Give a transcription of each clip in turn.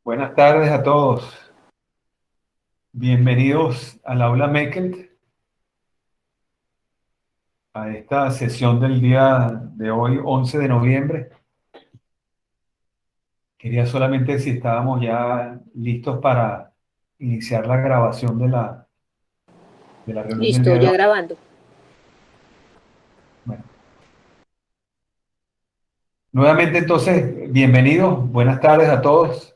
Buenas tardes a todos. Bienvenidos al aula Mekelt, a esta sesión del día de hoy, 11 de noviembre. Quería solamente si estábamos ya listos para iniciar la grabación de la reunión del Listo, día de ya hoy. grabando. Bueno, nuevamente entonces, bienvenidos, buenas tardes a todos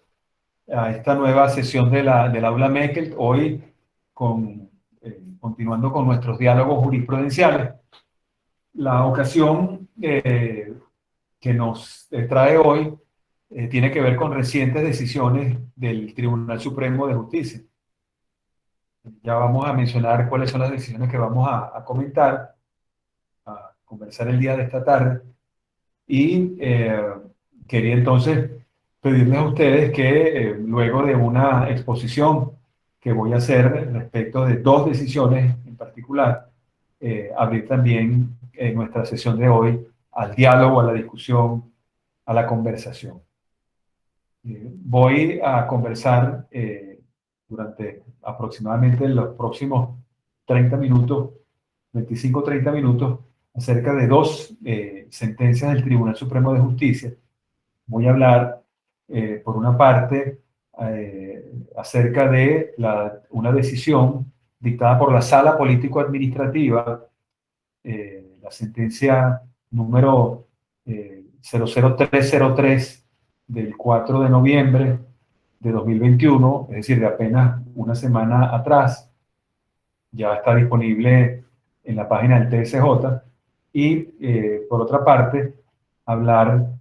a esta nueva sesión del aula Mekelt, hoy continuando con nuestros diálogos jurisprudenciales. La ocasión que nos trae hoy tiene que ver con recientes decisiones del Tribunal Supremo de Justicia. Ya vamos a mencionar cuáles son las decisiones que vamos a comentar, a conversar el día de esta tarde. Y quería entonces pedirles a ustedes que luego de una exposición que voy a hacer respecto de dos decisiones en particular, abrir también nuestra sesión de hoy al diálogo, a la discusión, a la conversación. Voy a conversar durante aproximadamente los próximos 30 minutos, 25-30 minutos, acerca de dos sentencias del Tribunal Supremo de Justicia. Voy a hablar, por una parte, acerca de una decisión dictada por la Sala Político-Administrativa, la sentencia número 00303 del 4 de noviembre de 2021, es decir, de apenas una semana atrás. Ya está disponible en la página del TSJ. Y por otra parte, hablar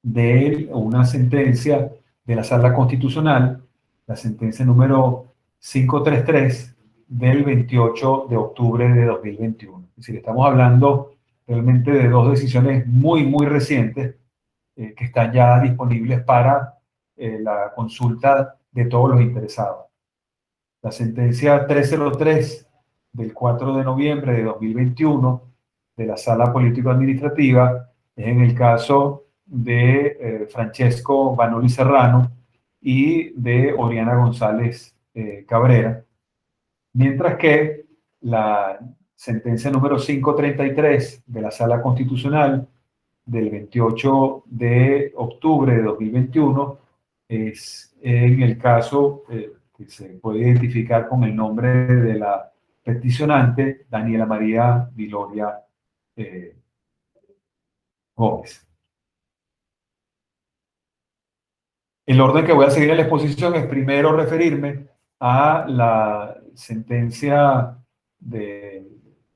de una sentencia de la Sala Constitucional, la sentencia número 533 del 28 de octubre de 2021. Es decir, estamos hablando realmente de dos decisiones muy, muy recientes que están ya disponibles para la consulta de todos los interesados. La sentencia 303 del 4 de noviembre de 2021 de la Sala Político-Administrativa es en el caso de Francesco Vanoli Serrano y de Oriana González Cabrera, mientras que la sentencia número 533 de la Sala Constitucional del 28 de octubre de 2021 es en el caso que se puede identificar con el nombre de la peticionante, Daniela María Viloria eh, Gómez. El orden que voy a seguir en la exposición es primero referirme a la sentencia de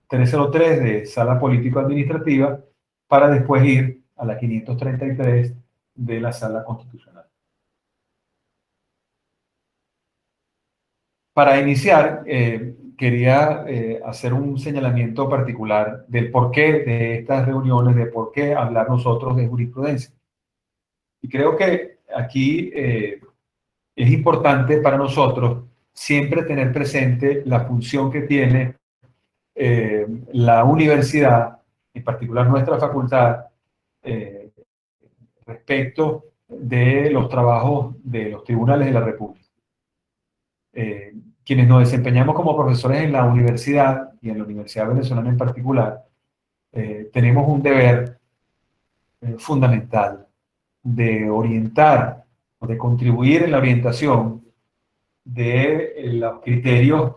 303 de Sala Político-Administrativa para después ir a la 533 de la Sala Constitucional. Para iniciar, quería hacer un señalamiento particular del porqué de estas reuniones, de por qué hablar nosotros de jurisprudencia. Y creo que aquí es importante para nosotros siempre tener presente la función que tiene la universidad, en particular nuestra facultad, eh, respecto de los trabajos de los tribunales de la República. Quienes nos desempeñamos como profesores en la universidad y en la Universidad Venezolana en particular, tenemos un deber fundamental de orientar o de contribuir en la orientación de los criterios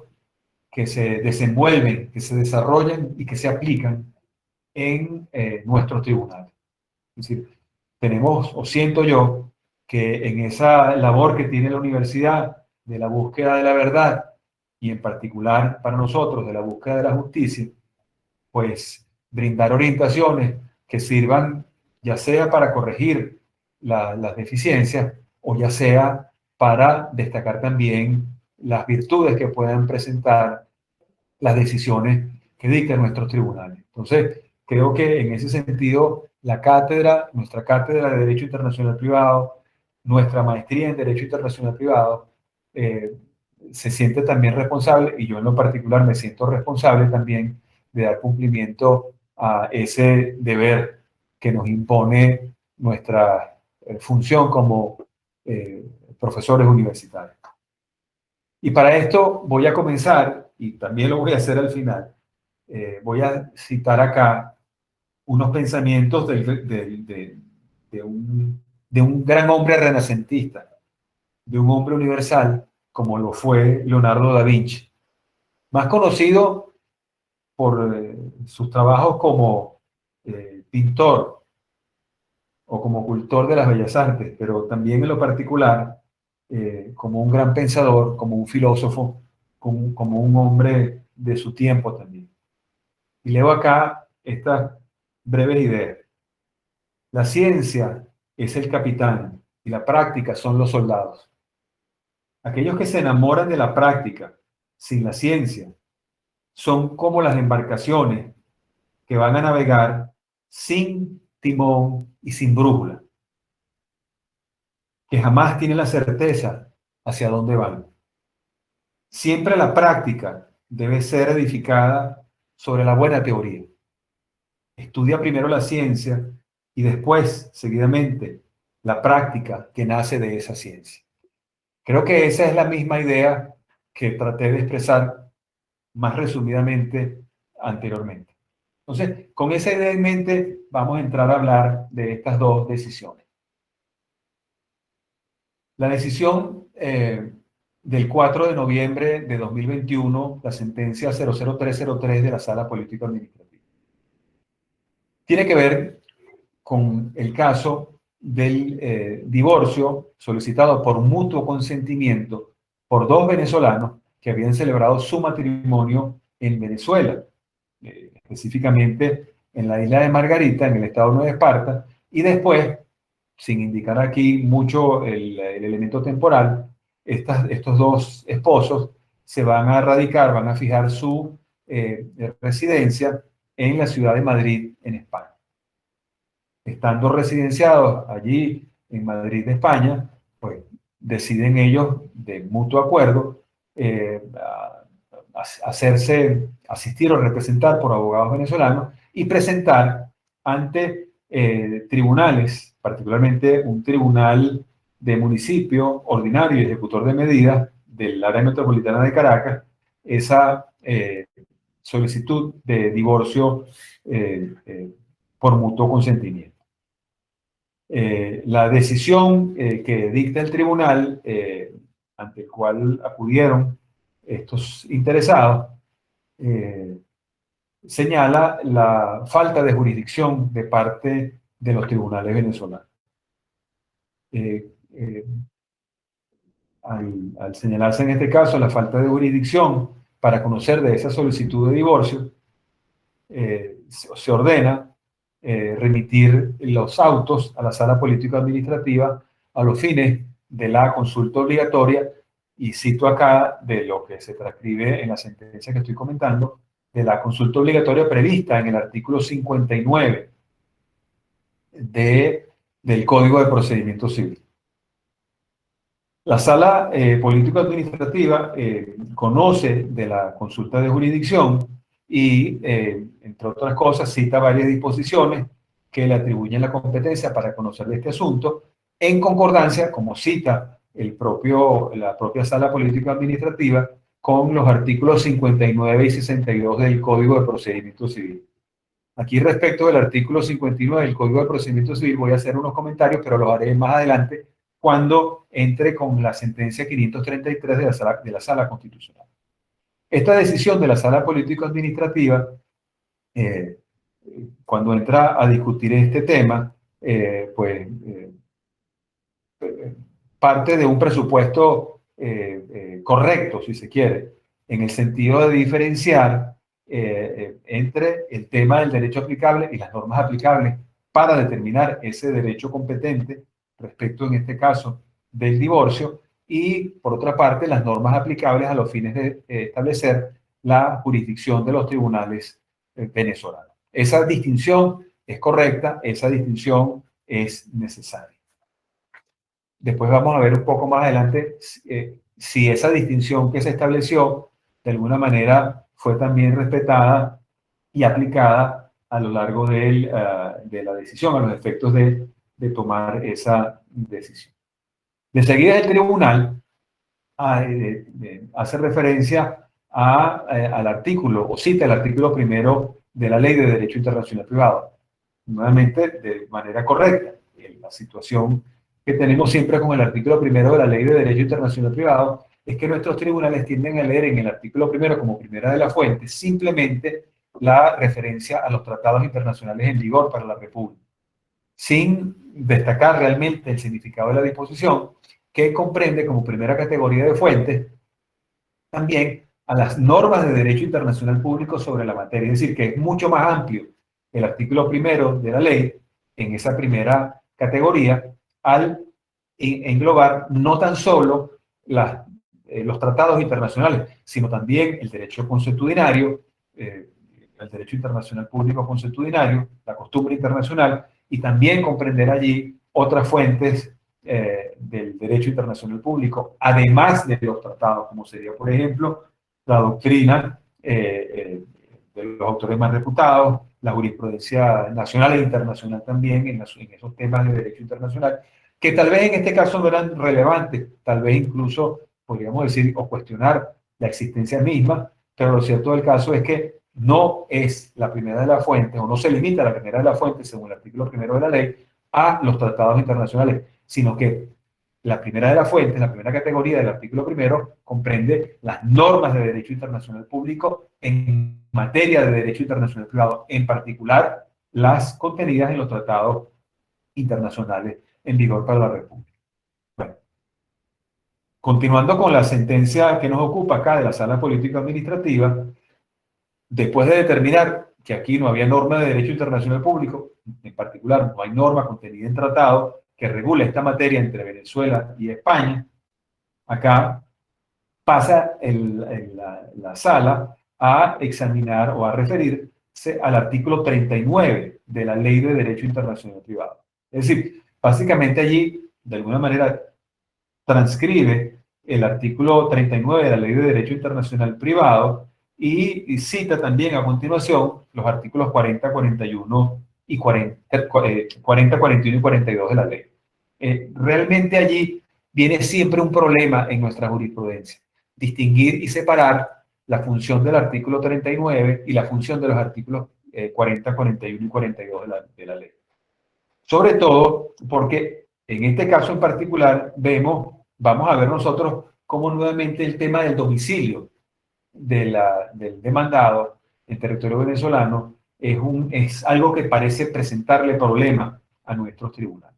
que se desenvuelven, que se desarrollan y que se aplican en nuestros tribunales. Es decir, tenemos, o siento yo, que en esa labor que tiene la universidad de la búsqueda de la verdad y en particular para nosotros de la búsqueda de la justicia, pues brindar orientaciones que sirvan ya sea para corregir las deficiencias o ya sea para destacar también las virtudes que puedan presentar las decisiones que dictan nuestros tribunales. Entonces, creo que en ese sentido, la cátedra, nuestra cátedra de Derecho Internacional Privado, nuestra maestría en Derecho Internacional Privado, eh, se siente también responsable, y yo en lo particular me siento responsable también de dar cumplimiento a ese deber que nos impone nuestra función como profesores universitarios. Y para esto voy a comenzar, y también lo voy a hacer al final, voy a citar acá unos pensamientos de un gran hombre renacentista, de un hombre universal, como lo fue Leonardo da Vinci, más conocido por sus trabajos como pintor o como cultor de las bellas artes, pero también en lo particular como un gran pensador, como un filósofo, como un hombre de su tiempo también. Y leo acá estas breves ideas. La ciencia es el capitán y la práctica son los soldados. Aquellos que se enamoran de la práctica sin la ciencia son como las embarcaciones que van a navegar sin timón y sin brújula, que jamás tienen la certeza hacia dónde van. Siempre la práctica debe ser edificada sobre la buena teoría. Estudia primero la ciencia y después, seguidamente, la práctica que nace de esa ciencia. Creo que esa es la misma idea que traté de expresar más resumidamente anteriormente. Entonces, con esa idea en mente, vamos a entrar a hablar de estas dos decisiones. La decisión del 4 de noviembre de 2021, la sentencia 00303 de la Sala Político Administrativa, tiene que ver con el caso del divorcio solicitado por mutuo consentimiento por dos venezolanos que habían celebrado su matrimonio en Venezuela, específicamente en la isla de Margarita, en el estado de Nueva Esparta, y después, sin indicar aquí mucho el elemento temporal, estos dos esposos se van a radicar, van a fijar su residencia en la ciudad de Madrid, en España. Estando residenciados allí en Madrid, España, pues deciden ellos de mutuo acuerdo asistir o representar por abogados venezolanos y presentar ante tribunales, particularmente un tribunal de municipio ordinario y ejecutor de medidas del área metropolitana de Caracas, esa solicitud de divorcio por mutuo consentimiento. La decisión que dicta el tribunal, ante el cual acudieron estos interesados, señala la falta de jurisdicción de parte de los tribunales venezolanos. Al señalarse en este caso la falta de jurisdicción para conocer de esa solicitud de divorcio, se ordena remitir los autos a la Sala Político-Administrativa a los fines de la consulta obligatoria, y cito acá de lo que se transcribe en la sentencia que estoy comentando, de la consulta obligatoria prevista en el artículo 59 del Código de Procedimiento Civil. La Sala Político-Administrativa conoce de la consulta de jurisdicción y, entre otras cosas, cita varias disposiciones que le atribuyen la competencia para conocer de este asunto, en concordancia, como cita la propia Sala Político-Administrativa, con los artículos 59 y 62 del Código de Procedimiento Civil. Aquí, respecto del artículo 59 del Código de Procedimiento Civil, voy a hacer unos comentarios, pero los haré más adelante cuando entre con la sentencia 533 de la Sala Constitucional. Esta decisión de la Sala Político-Administrativa, cuando entra a discutir este tema, parte de un presupuesto correcto, si se quiere, en el sentido de diferenciar entre el tema del derecho aplicable y las normas aplicables para determinar ese derecho competente respecto, en este caso, del divorcio, y, por otra parte, las normas aplicables a los fines de establecer la jurisdicción de los tribunales venezolanos. Esa distinción es correcta, esa distinción es necesaria. Después vamos a ver un poco más adelante si esa distinción que se estableció de alguna manera fue también respetada y aplicada a lo largo de la decisión, a los efectos de tomar esa decisión. De seguida el tribunal hace referencia al artículo, o cita el artículo primero de la Ley de Derecho Internacional Privado, nuevamente de manera correcta. La situación que tenemos siempre con el artículo primero de la Ley de Derecho Internacional Privado es que nuestros tribunales tienden a leer en el artículo primero como primera de la fuente simplemente la referencia a los tratados internacionales en vigor para la República, sin destacar realmente el significado de la disposición, que comprende como primera categoría de fuentes también a las normas de derecho internacional público sobre la materia. Es decir, que es mucho más amplio el artículo primero de la ley en esa primera categoría al englobar no tan solo los tratados internacionales, sino también el derecho consuetudinario, el derecho internacional público consuetudinario, la costumbre internacional, y también comprender allí otras fuentes del derecho internacional público, además de los tratados, como sería, por ejemplo, la doctrina de los autores más reputados, la jurisprudencia nacional e internacional también en esos temas de derecho internacional, que tal vez en este caso no eran relevantes, tal vez incluso podríamos decir o cuestionar la existencia misma, pero lo cierto del caso es que no es la primera de las fuentes, o no se limita a la primera de las fuentes, según el artículo primero de la ley, a los tratados internacionales, sino que la primera de las fuentes, la primera categoría del artículo primero, comprende las normas de derecho internacional público en materia de derecho internacional privado, en particular las contenidas en los tratados internacionales en vigor para la República. Bueno, continuando con la sentencia que nos ocupa acá de la Sala Política Administrativa, después de determinar que aquí no había norma de derecho internacional público, en particular no hay norma contenida en tratado que regule esta materia entre Venezuela y España, acá pasa la sala a examinar o a referirse al artículo 39 de la Ley de Derecho Internacional Privado. Es decir, básicamente allí, de alguna manera, transcribe el artículo 39 de la Ley de Derecho Internacional Privado y cita también a continuación los artículos 40, 41 y 40, 40, 41 y 42 de la ley. Realmente allí viene siempre un problema en nuestra jurisprudencia: distinguir y separar la función del artículo 39 y la función de los artículos 40, 41 y 42 de la ley. Sobre todo porque en este caso en particular vamos a ver nosotros cómo nuevamente el tema del domicilio del demandado en territorio venezolano es algo que parece presentarle problemas a nuestros tribunales.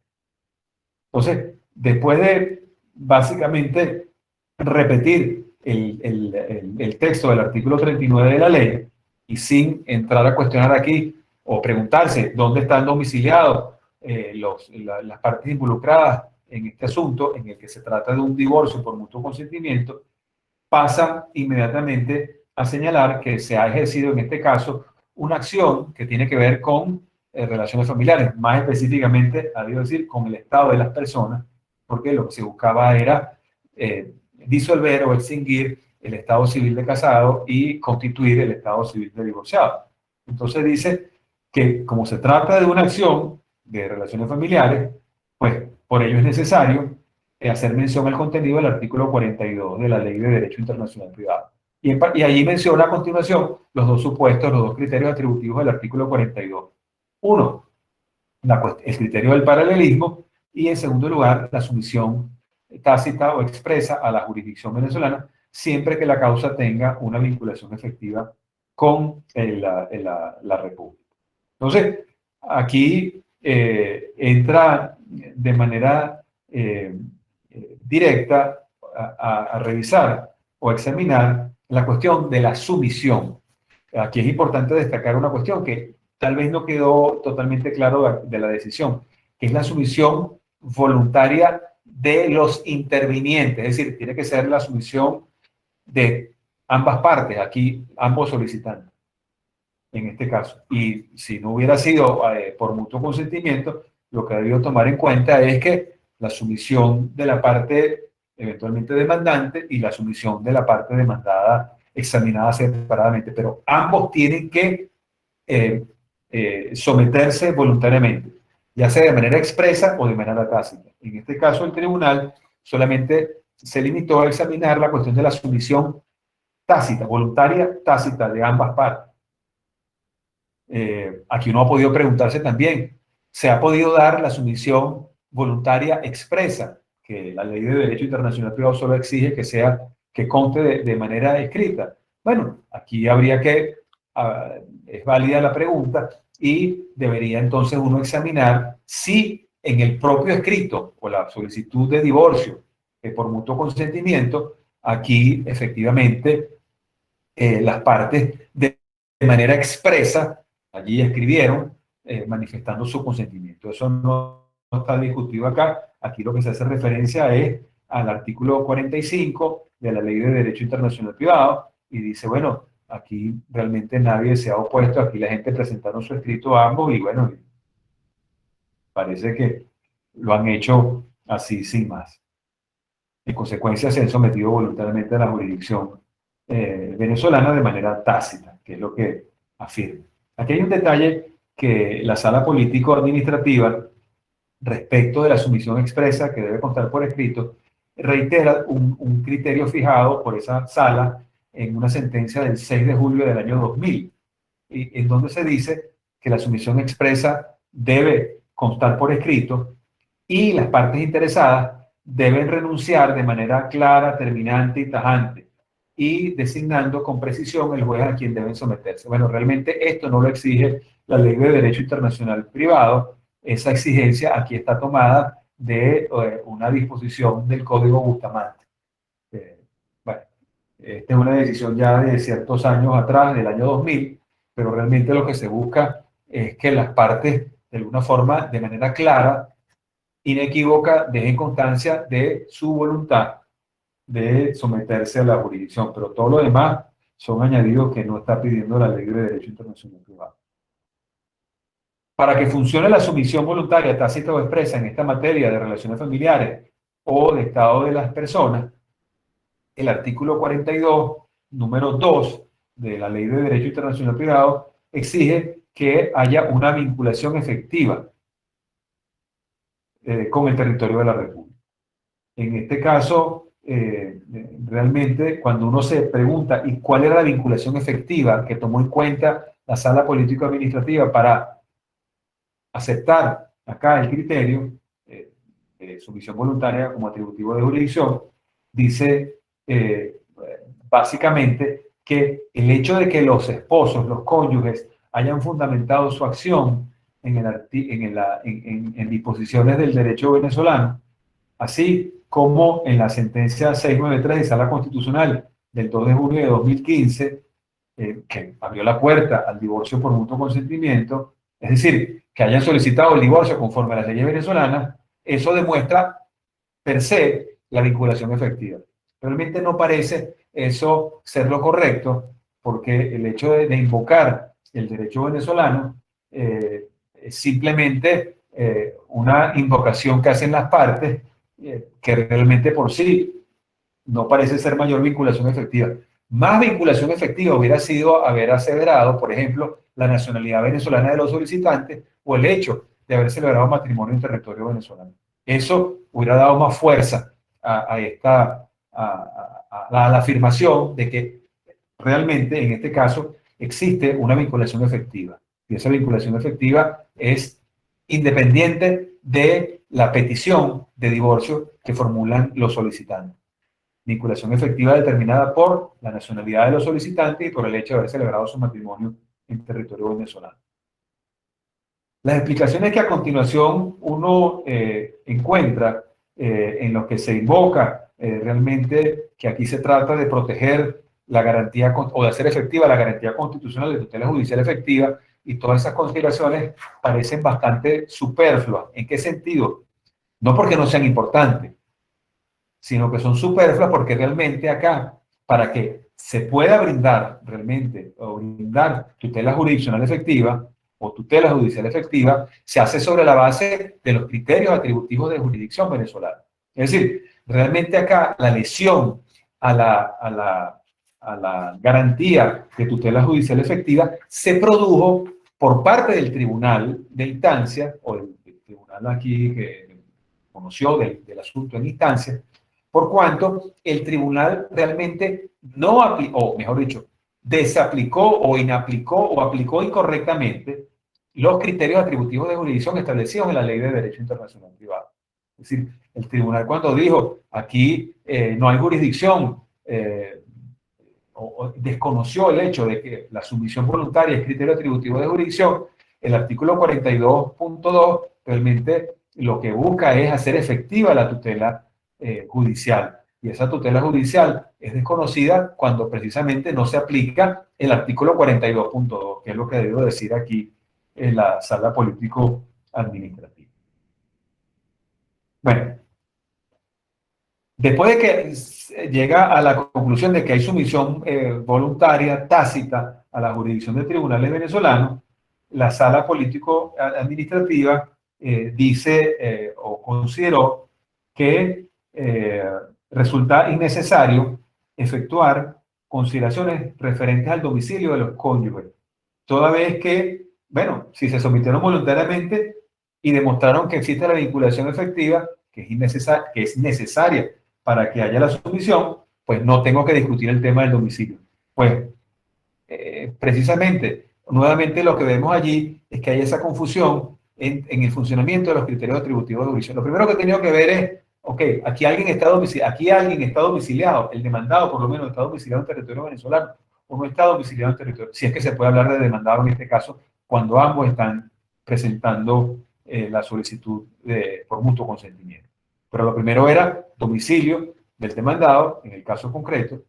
Entonces, después de básicamente repetir el texto del artículo 39 de la ley y sin entrar a cuestionar aquí o preguntarse dónde están domiciliados las partes involucradas en este asunto, en el que se trata de un divorcio por mutuo consentimiento, pasa inmediatamente a señalar que se ha ejercido en este caso una acción que tiene que ver con relaciones familiares, más específicamente, a decir, con el estado de las personas, porque lo que se buscaba era disolver o extinguir el estado civil de casado y constituir el estado civil de divorciado. Entonces dice que como se trata de una acción de relaciones familiares, pues por ello es necesario hacer mención al contenido del artículo 42 de la Ley de Derecho Internacional Privado. Y allí menciona a continuación los dos supuestos, los dos criterios atributivos del artículo 42. Uno, el criterio del paralelismo, y en segundo lugar, la sumisión tácita o expresa a la jurisdicción venezolana, siempre que la causa tenga una vinculación efectiva con la República. Entonces, aquí entra de manera directa a revisar o examinar la cuestión de la sumisión. Aquí es importante destacar una cuestión que tal vez no quedó totalmente claro de la decisión, que es la sumisión voluntaria de los intervinientes, es decir, tiene que ser la sumisión de ambas partes, aquí ambos solicitantes, en este caso. Y si no hubiera sido por mutuo consentimiento, lo que ha debido tomar en cuenta es que la sumisión de la parte eventualmente demandante y la sumisión de la parte demandada examinada separadamente, pero ambos tienen que someterse voluntariamente, ya sea de manera expresa o de manera tácita. En este caso, el tribunal solamente se limitó a examinar la cuestión de la sumisión tácita, voluntaria tácita de ambas partes. Aquí uno ha podido preguntarse también, ¿se ha podido dar la sumisión voluntaria expresa? Que la ley de derecho internacional privado solo exige que sea, que conste de manera escrita. Bueno, aquí habría que, es válida la pregunta y debería entonces uno examinar si en el propio escrito o la solicitud de divorcio por mutuo consentimiento, aquí efectivamente las partes de manera expresa allí escribieron manifestando su consentimiento. Eso no está discutido acá. Aquí lo que se hace referencia es al artículo 45 de la Ley de Derecho Internacional Privado y dice, bueno, aquí realmente nadie se ha opuesto, aquí la gente presentaron su escrito a ambos y bueno, parece que lo han hecho así sin más. En consecuencia, se han sometido voluntariamente a la jurisdicción venezolana de manera tácita, que es lo que afirma. Aquí hay un detalle que la sala político-administrativa, respecto de la sumisión expresa que debe constar por escrito, reitera un criterio fijado por esa sala en una sentencia del 6 de julio del año 2000, en donde se dice que la sumisión expresa debe constar por escrito y las partes interesadas deben renunciar de manera clara, terminante y tajante, y designando con precisión el juez a quien deben someterse. Bueno, realmente esto no lo exige la Ley de Derecho Internacional Privado. Esa exigencia aquí está tomada de una disposición del Código Bustamante. Bueno, esta es una decisión ya de ciertos años atrás, del año 2000, pero realmente lo que se busca es que las partes, de alguna forma, de manera clara, inequívoca, dejen constancia de su voluntad de someterse a la jurisdicción, pero todo lo demás son añadidos que no está pidiendo la Ley de Derecho Internacional Privado. Para que funcione la sumisión voluntaria, tácita o expresa en esta materia de relaciones familiares o de estado de las personas, el artículo 42, número 2 de la Ley de Derecho Internacional Privado exige que haya una vinculación efectiva con el territorio de la República. En este caso, realmente, cuando uno se pregunta ¿y cuál era la vinculación efectiva que tomó en cuenta la sala político-administrativa para aceptar acá el criterio de sumisión voluntaria como atributivo de jurisdicción? Dice básicamente que el hecho de que los esposos, los cónyuges, hayan fundamentado su acción en disposiciones del derecho venezolano, así como en la sentencia 693 de Sala Constitucional del 2 de junio de 2015, que abrió la puerta al divorcio por mutuo consentimiento, es decir, que hayan solicitado el divorcio conforme a las leyes venezolanas, eso demuestra per se la vinculación efectiva. Realmente no parece eso ser lo correcto, porque el hecho de invocar el derecho venezolano es simplemente una invocación que hacen las partes que realmente por sí no parece ser mayor vinculación efectiva. Más vinculación efectiva hubiera sido haber aseverado, por ejemplo, la nacionalidad venezolana de los solicitantes o el hecho de haber celebrado matrimonio en territorio venezolano. Eso hubiera dado más fuerza a la afirmación de que realmente en este caso existe una vinculación efectiva. Y esa vinculación efectiva es independiente de la petición de divorcio que formulan los solicitantes. Vinculación efectiva determinada por la nacionalidad de los solicitantes y por el hecho de haber celebrado su matrimonio en territorio venezolano. Las explicaciones que a continuación uno encuentra en lo que se invoca realmente que aquí se trata de proteger la garantía o de hacer efectiva la garantía constitucional de tutela judicial efectiva, y todas esas consideraciones parecen bastante superfluas. ¿En qué sentido? No porque no sean importantes, sino que son superfluas porque realmente acá, para que se pueda brindar realmente o brindar tutela jurisdiccional efectiva o tutela judicial efectiva, se hace sobre la base de los criterios atributivos de jurisdicción venezolana. Es decir, realmente acá la lesión a la garantía de tutela judicial efectiva se produjo por parte del tribunal de instancia, o del tribunal aquí que conoció del asunto en instancia, por cuanto el tribunal realmente no aplicó, o mejor dicho, desaplicó o inaplicó o aplicó incorrectamente los criterios atributivos de jurisdicción establecidos en la Ley de Derecho Internacional Privado. Es decir, el tribunal cuando dijo aquí no hay jurisdicción, o desconoció el hecho de que la sumisión voluntaria es criterio atributivo de jurisdicción, el artículo 42.2 realmente lo que busca es hacer efectiva la tutela judicial. Y esa tutela judicial es desconocida cuando precisamente no se aplica el artículo 42.2, que es lo que debo decir aquí en la sala político-administrativa. Bueno, después de que llega a la conclusión de que hay sumisión voluntaria, tácita, a la jurisdicción de tribunales venezolanos, la sala político-administrativa dice o consideró que resulta innecesario efectuar consideraciones referentes al domicilio de los cónyuges, toda vez que, bueno, si se sometieron voluntariamente y demostraron que existe la vinculación efectiva, que es necesaria para que haya la sumisión, pues no tengo que discutir el tema del domicilio. Pues precisamente, nuevamente lo que vemos allí es que hay esa confusión en el funcionamiento de los criterios atributivos de jurisdicción. Lo primero que he tenido que ver es, ok, aquí alguien está domiciliado, el demandado por lo menos está domiciliado en territorio venezolano, o no está domiciliado en territorio, si es que se puede hablar de demandado en este caso, cuando ambos están presentando la solicitud por mutuo consentimiento. Pero lo primero era domicilio del demandado, en el caso concreto,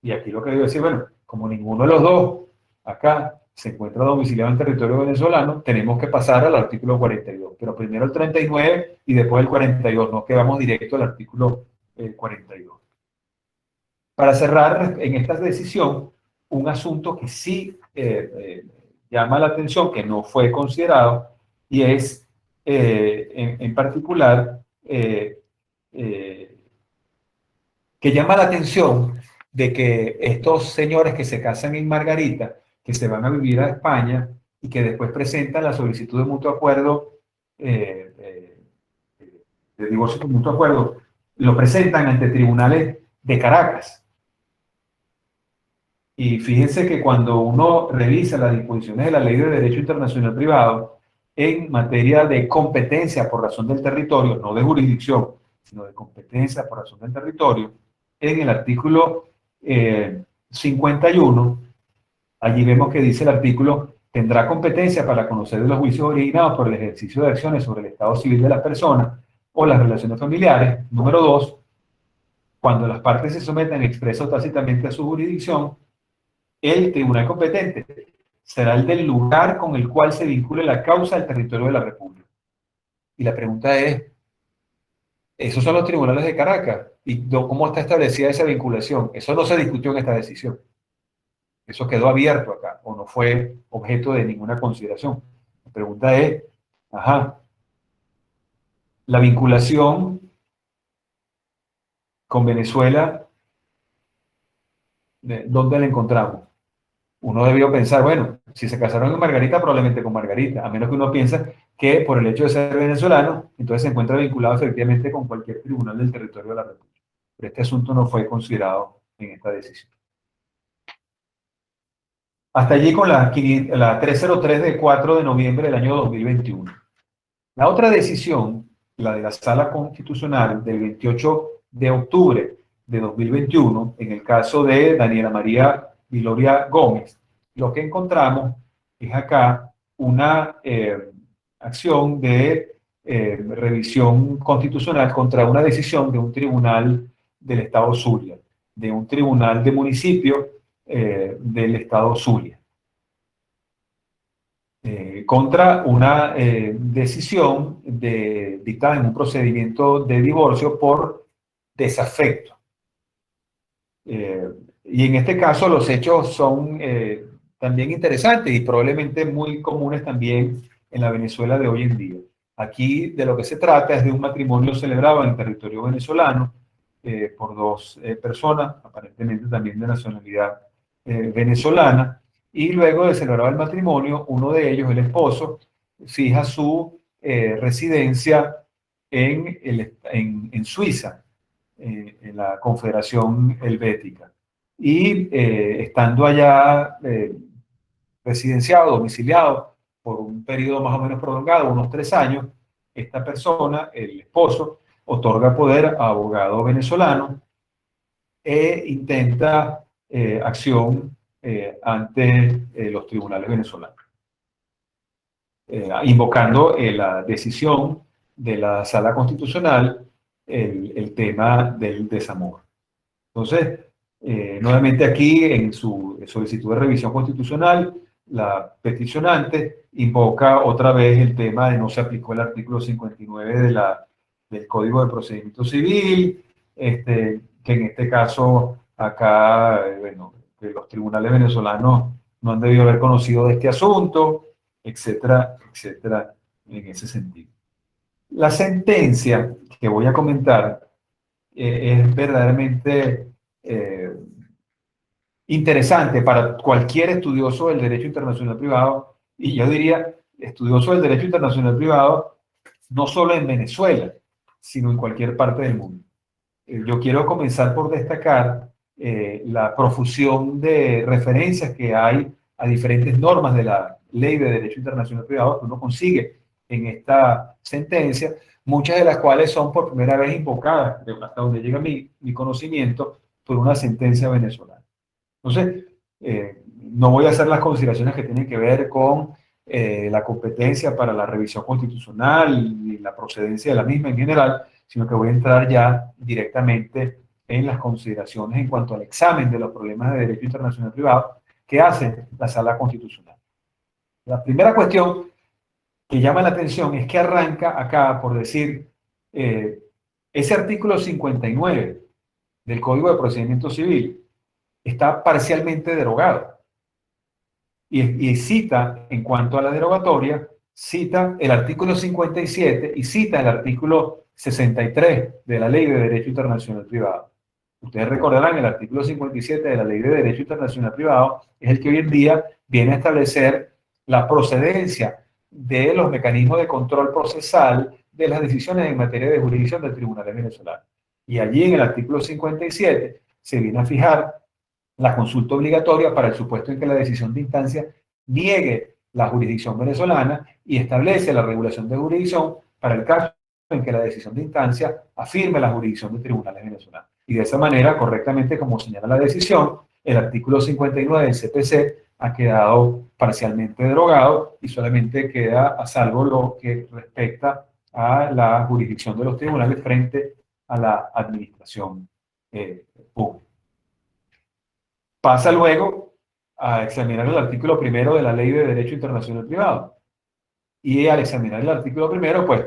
y aquí lo que debo decir, bueno, como ninguno de los dos acá se encuentra domiciliado en territorio venezolano, tenemos que pasar al artículo 42, pero primero el 39 y después el 42, no quedamos directo al artículo 42. Para cerrar en esta decisión, un asunto que sí llama la atención, que no fue considerado, y es en particular que llama la atención de que estos señores que se casan en Margarita, que se van a vivir a España y que después presentan la solicitud de mutuo acuerdo, eh, de divorcio por mutuo acuerdo, lo presentan ante tribunales de Caracas. Y fíjense que cuando uno revisa las disposiciones de la Ley de Derecho Internacional Privado en materia de competencia por razón del territorio, no de jurisdicción, sino de competencia por razón del territorio, en el artículo 51, allí vemos que dice el artículo, tendrá competencia para conocer de los juicios originados por el ejercicio de acciones sobre el estado civil de las personas o las relaciones familiares. Número 2, cuando las partes se sometan expreso o tácitamente a su jurisdicción, el tribunal competente será el del lugar con el cual se vincule la causa al territorio de la República. Y la pregunta es, ¿esos son los tribunales de Caracas? ¿Y cómo está establecida esa vinculación? Eso no se discutió en esta decisión. Eso quedó abierto acá, o no fue objeto de ninguna consideración. La pregunta es, ajá, la vinculación con Venezuela, ¿dónde la encontramos? Uno debió pensar, bueno, si se casaron con Margarita, probablemente con Margarita, a menos que uno piensa que por el hecho de ser venezolano, entonces se encuentra vinculado efectivamente con cualquier tribunal del territorio de la República. Pero este asunto no fue considerado en esta decisión. Hasta allí con la 303 de 4 de noviembre del año 2021. La otra decisión, la de la Sala Constitucional del 28 de octubre de 2021, en el caso de Daniela María Viloria Gómez, lo que encontramos es acá una acción de revisión constitucional contra una decisión de un tribunal del Estado Zulia, de un tribunal de municipio del Estado Zulia. Contra una decisión dictada en un procedimiento de divorcio por desafecto. Y en este caso los hechos son también interesantes y probablemente muy comunes también en la Venezuela de hoy en día. Aquí de lo que se trata es de un matrimonio celebrado en territorio venezolano por dos personas, aparentemente también de nacionalidad venezolana, y luego de celebrar el matrimonio, uno de ellos, el esposo, fija su residencia en Suiza. en la Confederación Helvética. Y estando allá residenciado, domiciliado, por un periodo más o menos prolongado, unos 3 años, esta persona, el esposo, otorga poder a abogado venezolano e intenta acción ante los tribunales venezolanos, invocando la decisión de la Sala Constitucional, el tema del desamor. Entonces, nuevamente aquí en su solicitud de revisión constitucional, la peticionante invoca otra vez el tema de no se aplicó el artículo 59 del Código de Procedimiento Civil, que en este caso acá, bueno, que los tribunales venezolanos no han debido haber conocido de este asunto, etcétera, etcétera, en ese sentido. La sentencia que voy a comentar es verdaderamente interesante para cualquier estudioso del derecho internacional privado, y yo diría estudioso del derecho internacional privado no solo en Venezuela, sino en cualquier parte del mundo. Yo quiero comenzar por destacar la profusión de referencias que hay a diferentes normas de la Ley de Derecho Internacional Privado que uno consigue en esta sentencia, muchas de las cuales son por primera vez invocadas, hasta donde llega mi conocimiento, por una sentencia venezolana. Entonces, no voy a hacer las consideraciones que tienen que ver con la competencia para la revisión constitucional y la procedencia de la misma en general, sino que voy a entrar ya directamente en las consideraciones en cuanto al examen de los problemas de derecho internacional privado que hace la Sala Constitucional. La primera cuestión que llama la atención es que arranca acá por decir ese artículo 59 del Código de Procedimiento Civil está parcialmente derogado. Y cita, en cuanto a la derogatoria, cita el artículo 57 y cita el artículo 63 de la Ley de Derecho Internacional Privado. Ustedes recordarán, el artículo 57 de la Ley de Derecho Internacional Privado es el que hoy en día viene a establecer la procedencia de los mecanismos de control procesal de las decisiones en materia de jurisdicción del Tribunal Venezolano. Y allí en el artículo 57 se viene a fijar la consulta obligatoria para el supuesto en que la decisión de instancia niegue la jurisdicción venezolana y establece la regulación de jurisdicción para el caso en que la decisión de instancia afirme la jurisdicción de tribunales venezolanos. Y de esa manera, correctamente como señala la decisión, el artículo 59 del CPC ha quedado parcialmente derogado y solamente queda a salvo lo que respecta a la jurisdicción de los tribunales frente a la administración pública. Pasa luego a examinar el artículo primero de la Ley de Derecho Internacional Privado. Y al examinar el artículo primero, pues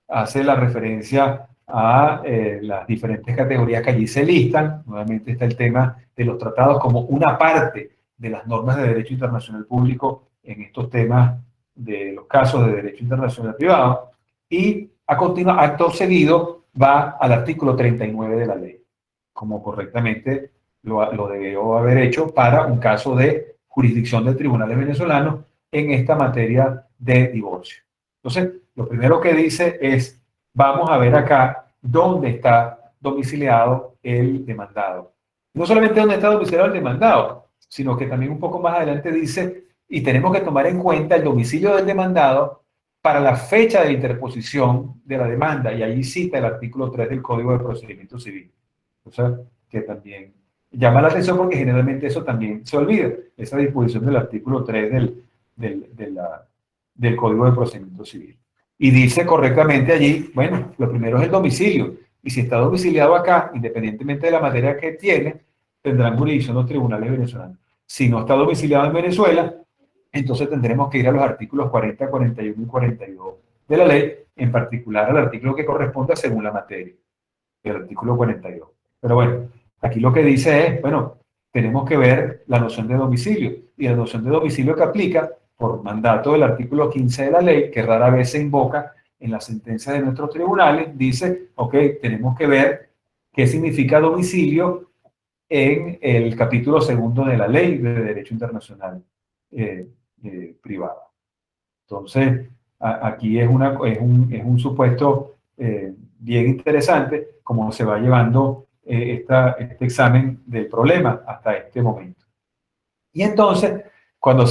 hace la referencia a las diferentes categorías que allí se listan. Nuevamente está el tema de los tratados como una parte de las normas de derecho internacional público en estos temas de los casos de derecho internacional privado. Y a continuación, acto seguido, va al artículo 39 de la ley, como correctamente lo debió haber hecho para un caso de jurisdicción de tribunales venezolanos en esta materia de divorcio. Entonces, lo primero que dice es, vamos a ver acá dónde está domiciliado el demandado. No solamente dónde está domiciliado el demandado, sino que también un poco más adelante dice, y tenemos que tomar en cuenta el domicilio del demandado para la fecha de interposición de la demanda, y allí cita el artículo 3 del Código de Procedimiento Civil. O sea, que también llama la atención porque generalmente eso también se olvida, esa disposición del artículo 3 del Código de Procedimiento Civil. Y dice correctamente allí, bueno, lo primero es el domicilio, y si está domiciliado acá, independientemente de la materia que tiene, tendrán jurisdicción los tribunales venezolanos. Si no está domiciliado en Venezuela, entonces tendremos que ir a los artículos 40, 41 y 42 de la ley, en particular al artículo que corresponda según la materia, el artículo 42. Pero bueno, aquí lo que dice es, bueno, tenemos que ver la noción de domicilio, y la noción de domicilio que aplica por mandato del artículo 15 de la ley, que rara vez se invoca en la sentencia de nuestros tribunales, dice, ok, tenemos que ver qué significa domicilio en el capítulo segundo de la Ley de Derecho Internacional Privado. Entonces, aquí es un supuesto bien interesante cómo se va llevando este examen del problema hasta este momento. Y entonces, cuando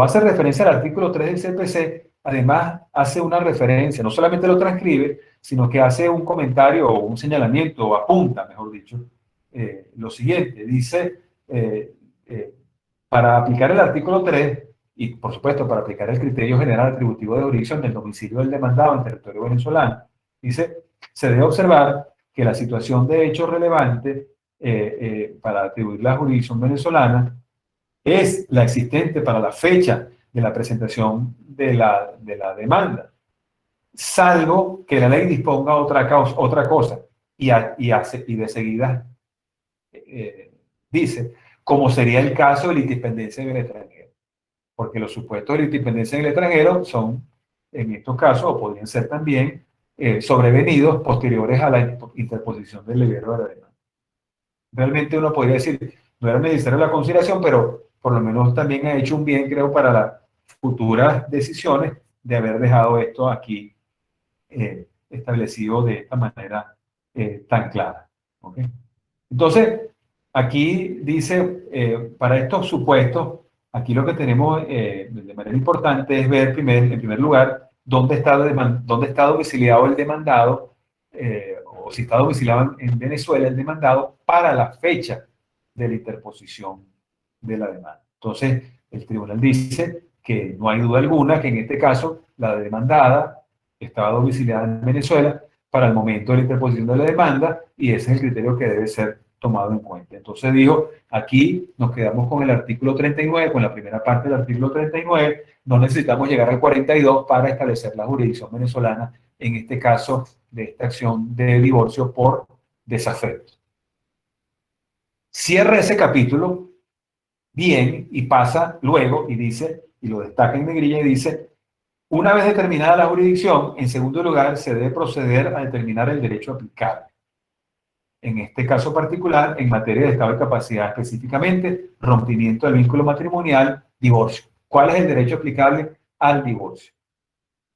hace referencia al artículo 3 del CPC, además hace una referencia, no solamente lo transcribe, sino que hace un comentario o un señalamiento, o apunta, mejor dicho, lo siguiente. Dice, eh, eh, para aplicar el artículo 3, y por supuesto para aplicar el criterio general atributivo de jurisdicción del domicilio del demandado en territorio venezolano, dice, se debe observar que la situación de hecho relevante para atribuir la jurisdicción venezolana es la existente para la fecha de la presentación de la demanda, salvo que la ley disponga otra cosa, y de seguida eh, dice, como sería el caso de la independencia en el extranjero, porque los supuestos de la independencia en el extranjero son, en estos casos, o podrían ser también, sobrevenidos posteriores a la interposición del libero de la demanda. Realmente uno podría decir, no era necesaria la consideración, pero por lo menos también ha hecho un bien, creo, para las futuras decisiones de haber dejado esto aquí establecido de esta manera tan clara. ¿Okay? Entonces, aquí dice, para estos supuestos, aquí lo que tenemos de manera importante es ver en primer lugar, dónde está domiciliado el demandado, o si está domiciliado en Venezuela el demandado, para la fecha de la interposición de la demanda. Entonces, el tribunal dice que no hay duda alguna que en este caso la demandada estaba domiciliada en Venezuela para el momento de la interposición de la demanda, y ese es el criterio que debe ser tomado en cuenta. Entonces dijo, aquí nos quedamos con el artículo 39, con la primera parte del artículo 39, no necesitamos llegar al 42 para establecer la jurisdicción venezolana, en este caso de esta acción de divorcio por desafecto. Cierra ese capítulo bien y pasa luego y dice, y lo destaca en negrilla y dice, una vez determinada la jurisdicción, en segundo lugar, se debe proceder a determinar el derecho aplicable. En este caso particular, en materia de estado de capacidad, específicamente, rompimiento del vínculo matrimonial, divorcio. ¿Cuál es el derecho aplicable al divorcio?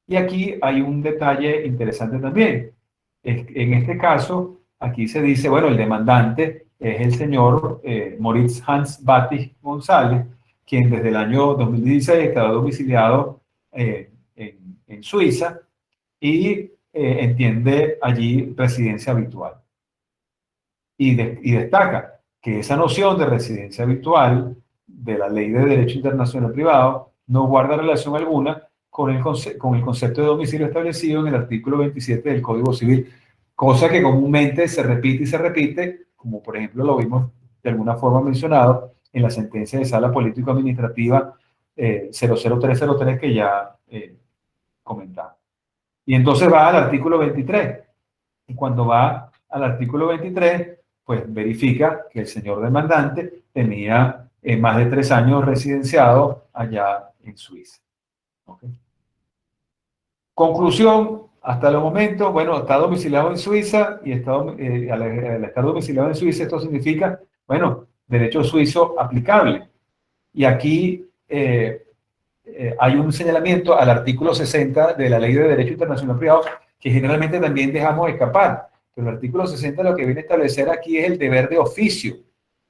Y aquí hay un detalle interesante también. En este caso, aquí se dice, bueno, el demandante es el señor Moritz Hans Batis González, quien desde el año 2016 está domiciliado en Suiza y entiende allí residencia habitual. Y destaca que esa noción de residencia habitual de la Ley de Derecho Internacional Privado no guarda relación alguna con el concepto de domicilio establecido en el artículo 27 del Código Civil, cosa que comúnmente se repite, como por ejemplo lo vimos de alguna forma mencionado en la sentencia de Sala Político-Administrativa 00303 que ya comentaba. Y entonces va al artículo 23. Y cuando va al artículo 23, pues verifica que el señor demandante tenía más de 3 años residenciado allá en Suiza. ¿Okay? Conclusión, hasta el momento, bueno, está domiciliado en Suiza y al estar domiciliado en Suiza, esto significa, bueno, derecho suizo aplicable. Y aquí hay un señalamiento al artículo 60 de la Ley de Derecho Internacional Privado que generalmente también dejamos escapar. Pero el artículo 60 lo que viene a establecer aquí es el deber de oficio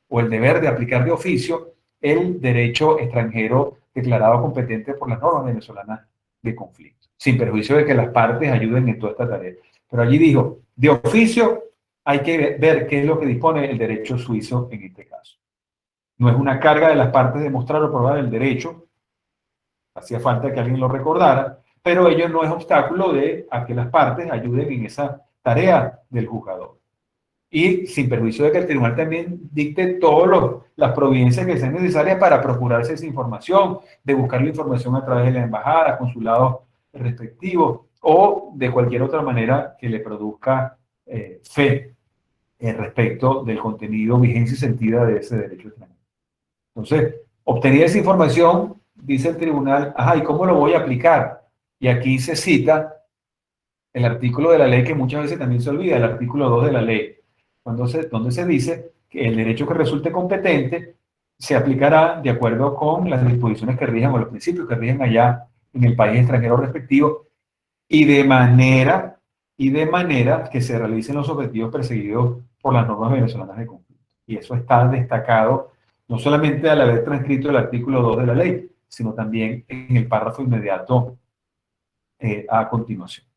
o el deber de aplicar de oficio el derecho extranjero declarado competente por las normas venezolanas de conflicto, sin perjuicio de que las partes ayuden en toda esta tarea. Pero allí dijo, de oficio hay que ver qué es lo que dispone el derecho suizo en este caso. No es una carga de las partes demostrar o probar el derecho, hacía falta que alguien lo recordara, pero ello no es obstáculo a que las partes ayuden en esa tarea del juzgador. Y sin perjuicio de que el tribunal también dicte todas las providencias que sean necesarias para procurarse esa información, de buscar la información a través de la embajada, consulados respectivos, o de cualquier otra manera que le produzca fe respecto del contenido, vigencia y sentido de ese derecho extranjero. Entonces, obtenida esa información, dice el tribunal, ajá, ¿y cómo lo voy a aplicar? Y aquí se cita el artículo de la ley que muchas veces también se olvida, el artículo 2 de la ley, donde se dice que el derecho que resulte competente se aplicará de acuerdo con las disposiciones que rijan o los principios que rijan allá en el país extranjero respectivo y de manera y de manera que se realicen los objetivos perseguidos por las normas venezolanas de conflicto. Y eso está destacado no solamente al haber transcrito el artículo 2 de la ley, sino también en el párrafo inmediato a continuación.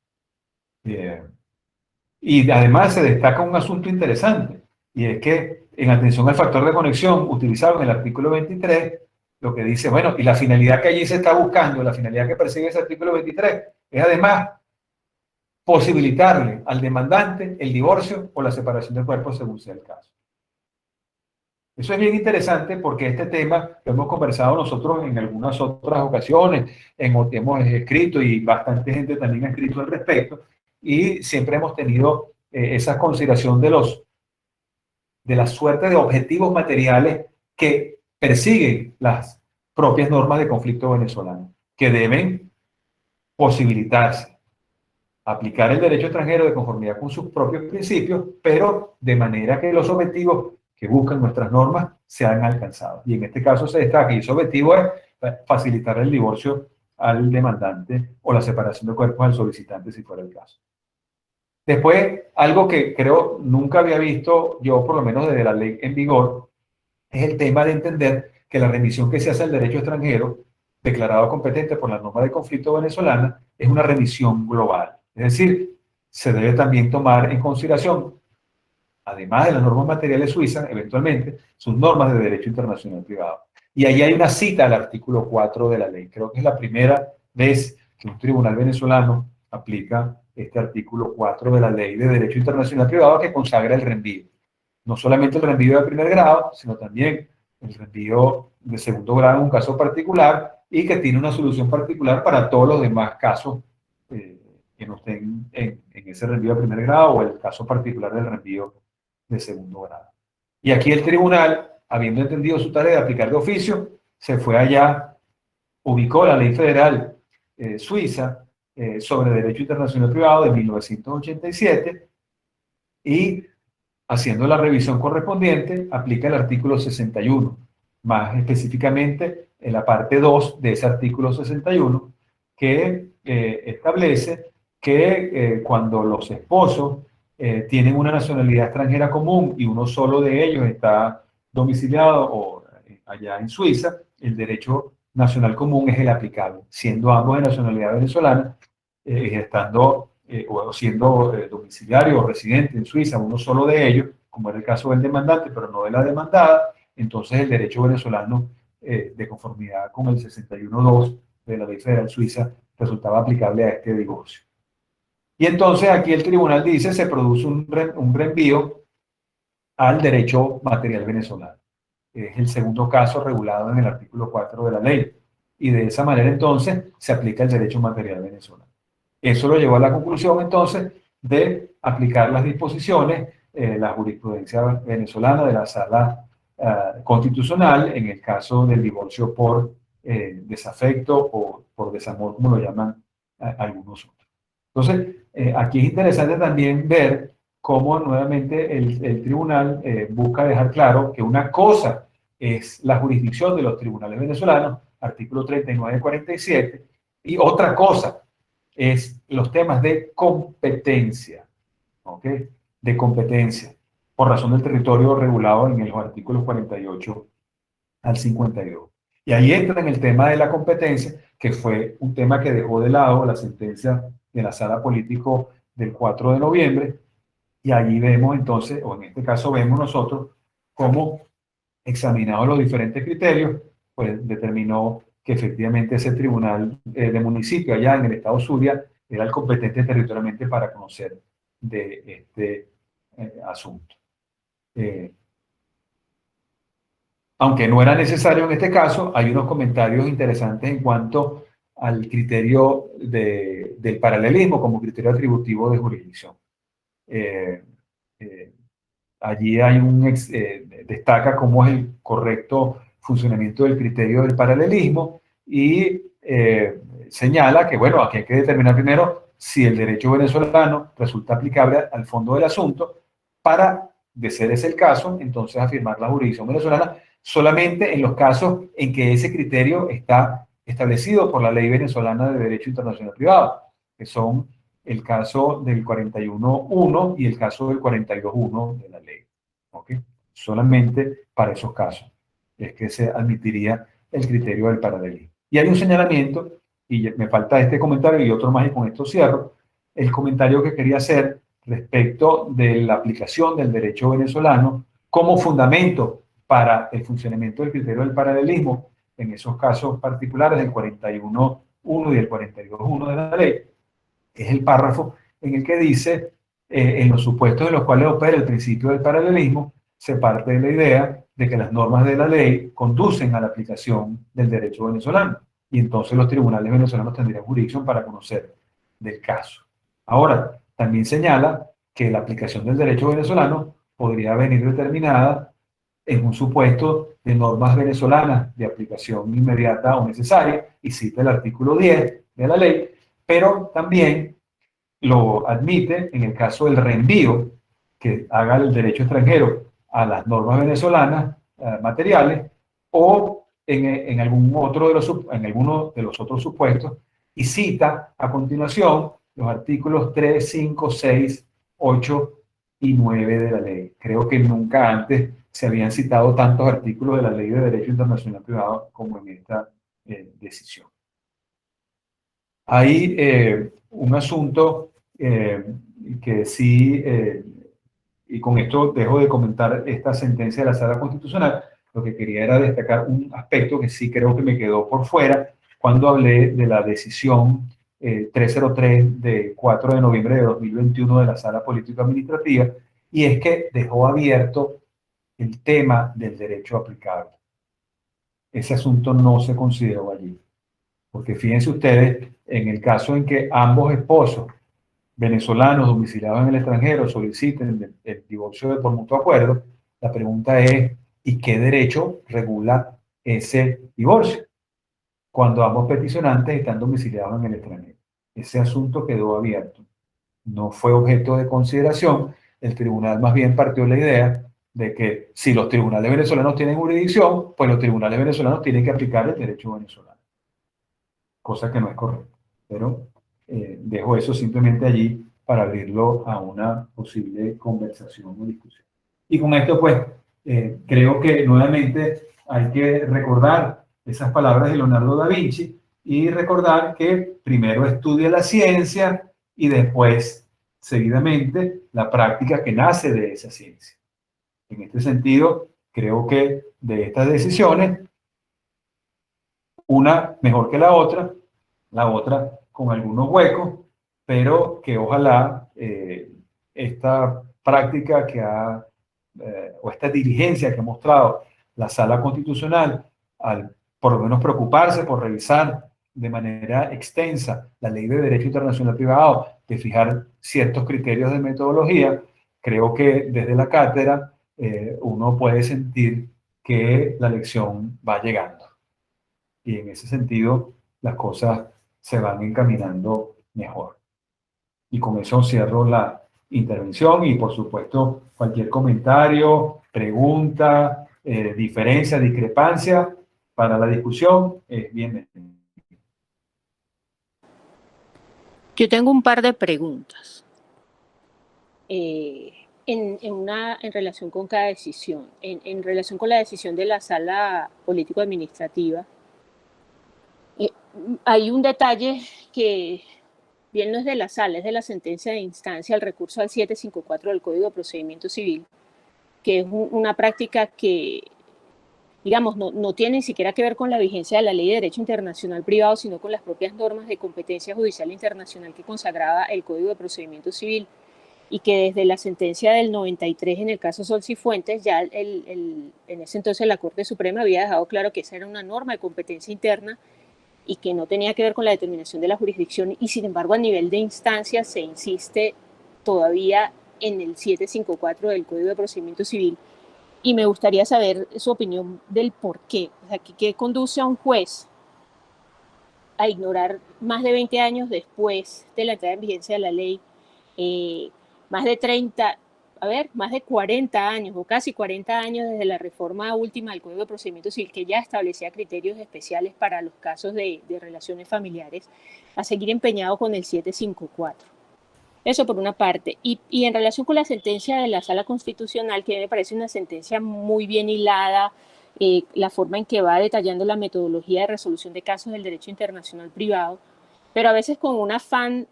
Y además se destaca un asunto interesante, y es que en atención al factor de conexión utilizado en el artículo 23, lo que dice, bueno, y la finalidad que allí se está buscando, la finalidad que persigue ese artículo 23, es además posibilitarle al demandante el divorcio o la separación del cuerpo según sea el caso. Eso es bien interesante porque este tema lo hemos conversado nosotros en algunas otras ocasiones, hemos escrito y bastante gente también ha escrito al respecto, y siempre hemos tenido esa consideración de la suerte de objetivos materiales que persiguen las propias normas de conflicto venezolano, que deben posibilitarse aplicar el derecho extranjero de conformidad con sus propios principios, pero de manera que los objetivos que buscan nuestras normas sean alcanzados. Y en este caso se destaca, y ese objetivo es facilitar el divorcio al demandante o la separación de cuerpos al solicitante, si fuera el caso. Después, algo que creo nunca había visto yo, por lo menos desde la ley en vigor, es el tema de entender que la remisión que se hace al derecho extranjero, declarado competente por la norma de conflicto venezolana, es una remisión global. Es decir, se debe también tomar en consideración, además de las normas materiales suizas, eventualmente, sus normas de derecho internacional privado. Y ahí hay una cita al artículo 4 de la ley. Creo que es la primera vez que un tribunal venezolano aplica este artículo 4 de la ley de derecho internacional privado que consagra el reenvío. No solamente el reenvío de primer grado, sino también el reenvío de segundo grado en un caso particular, y que tiene una solución particular para todos los demás casos que no estén en ese reenvío de primer grado o el caso particular del reenvío de segundo grado. Y aquí el tribunal, habiendo entendido su tarea de aplicar de oficio, se fue allá, ubicó la ley federal suiza sobre derecho internacional privado de 1987 y, haciendo la revisión correspondiente, aplica el artículo 61, más específicamente en la parte 2 de ese artículo 61, que establece que cuando los esposos tienen una nacionalidad extranjera común y uno solo de ellos está domiciliado o allá en Suiza, el derecho nacional común es el aplicable, siendo ambos de nacionalidad venezolana, estando o siendo domiciliario o residente en Suiza, uno solo de ellos, como era el caso del demandante, pero no de la demandada, entonces el derecho venezolano, de conformidad con el 61.2 de la Ley Federal Suiza, resultaba aplicable a este divorcio. Y entonces aquí el tribunal dice, se produce un reenvío al derecho material venezolano. Es el segundo caso regulado en el artículo 4 de la ley. Y de esa manera entonces se aplica el derecho material venezolano. Eso lo llevó a la conclusión entonces de aplicar las disposiciones, la jurisprudencia venezolana de la sala constitucional en el caso del divorcio por desafecto o por desamor, como lo llaman algunos otros. Entonces, aquí es interesante también ver cómo nuevamente el tribunal busca dejar claro que una cosa es la jurisdicción de los tribunales venezolanos, artículo 39 y 47, y otra cosa es los temas de competencia, ¿ok? De competencia, por razón del territorio regulado en los artículos 48 al 52. Y ahí entra en el tema de la competencia, que fue un tema que dejó de lado la sentencia de la sala político del 4 de noviembre, y allí vemos entonces, o en este caso vemos nosotros, cómo examinados los diferentes criterios, pues determinó que efectivamente ese tribunal de municipio allá en el estado Zulia era el competente territorialmente para conocer de este asunto. Aunque no era necesario en este caso, hay unos comentarios interesantes en cuanto al criterio del paralelismo como criterio atributivo de jurisdicción. Allí hay destaca cómo es el correcto funcionamiento del criterio del paralelismo y señala que, bueno, aquí hay que determinar primero si el derecho venezolano resulta aplicable al fondo del asunto para, de ser ese el caso, entonces afirmar la jurisdicción venezolana solamente en los casos en que ese criterio está establecido por la ley venezolana de derecho internacional privado, que son el caso del 41.1 y el caso del 42.1 de la ley. ¿Ok? Solamente para esos casos es que se admitiría el criterio del paralelismo. Y hay un señalamiento, y me falta este comentario y otro más, y con esto cierro, el comentario que quería hacer respecto de la aplicación del derecho venezolano como fundamento para el funcionamiento del criterio del paralelismo en esos casos particulares del 41.1 y el 42.1 de la ley, es el párrafo en el que dice, en los supuestos en los cuales opera el principio del paralelismo, se parte de la idea de que las normas de la ley conducen a la aplicación del derecho venezolano y entonces los tribunales venezolanos tendrían jurisdicción para conocer del caso. Ahora, también señala que la aplicación del derecho venezolano podría venir determinada en un supuesto de normas venezolanas de aplicación inmediata o necesaria, y cita el artículo 10 de la ley, pero también lo admite en el caso del reenvío que haga el derecho extranjero a las normas venezolanas materiales o en alguno de los otros supuestos, y cita a continuación los artículos 3, 5, 6, 8 y 9 de la ley. Creo que nunca antes se habían citado tantos artículos de la Ley de Derecho Internacional Privado como en esta decisión. Hay un asunto que sí, y con esto dejo de comentar esta sentencia de la Sala Constitucional. Lo que quería era destacar un aspecto que sí creo que me quedó por fuera cuando hablé de la decisión 303 de 4 de noviembre de 2021 de la Sala Político-Administrativa, y es que dejó abierto el tema del derecho aplicable. Ese asunto no se consideró allí. Porque fíjense ustedes, en el caso en que ambos esposos venezolanos domiciliados en el extranjero soliciten el divorcio por mutuo acuerdo, la pregunta es, ¿y qué derecho regula ese divorcio cuando ambos peticionantes están domiciliados en el extranjero? Ese asunto quedó abierto. No fue objeto de consideración. El tribunal más bien partió la idea de que si los tribunales venezolanos tienen jurisdicción, pues los tribunales venezolanos tienen que aplicar el derecho venezolano, cosa que no es correcta. Pero dejo eso simplemente allí para abrirlo a una posible conversación o discusión. Y con esto, pues, creo que nuevamente hay que recordar esas palabras de Leonardo da Vinci y recordar que primero estudia la ciencia y después, seguidamente, la práctica que nace de esa ciencia. En este sentido, creo que de estas decisiones, una mejor que la otra con algunos huecos, pero que ojalá esta práctica o esta diligencia que ha mostrado la Sala Constitucional, al por lo menos preocuparse por revisar de manera extensa la Ley de Derecho Internacional Privado, de fijar ciertos criterios de metodología, creo que desde la cátedra uno puede sentir que la lección va llegando. Y en ese sentido, las cosas se van encaminando mejor. Y con eso cierro la intervención y, por supuesto, cualquier comentario, pregunta, diferencia, discrepancia para la discusión es bienvenido. Yo tengo un par de preguntas en relación con cada decisión. En relación con la decisión de la Sala Político-Administrativa, hay un detalle que bien no es de la sala, es de la sentencia de instancia al recurso al 754 del Código de Procedimiento Civil, que es una práctica que, digamos, no tiene ni siquiera que ver con la vigencia de la Ley de Derecho Internacional Privado, sino con las propias normas de competencia judicial internacional que consagraba el Código de Procedimiento Civil, y que desde la sentencia del 93 en el caso Sol Cifuentes, ya en ese entonces la Corte Suprema había dejado claro que esa era una norma de competencia interna y que no tenía que ver con la determinación de la jurisdicción, y sin embargo a nivel de instancia se insiste todavía en el 754 del Código de Procedimiento Civil, y me gustaría saber su opinión del por qué. O sea, ¿qué conduce a un juez a ignorar más de 20 años después de la entrada en vigencia de la ley, más de 40 años o casi 40 años desde la reforma última del Código de Procedimiento Civil, que ya establecía criterios especiales para los casos de relaciones familiares, a seguir empeñado con el 754? Eso por una parte. Y en relación con la sentencia de la Sala Constitucional, que me parece una sentencia muy bien hilada, la forma en que va detallando la metodología de resolución de casos del derecho internacional privado, pero a veces con un afán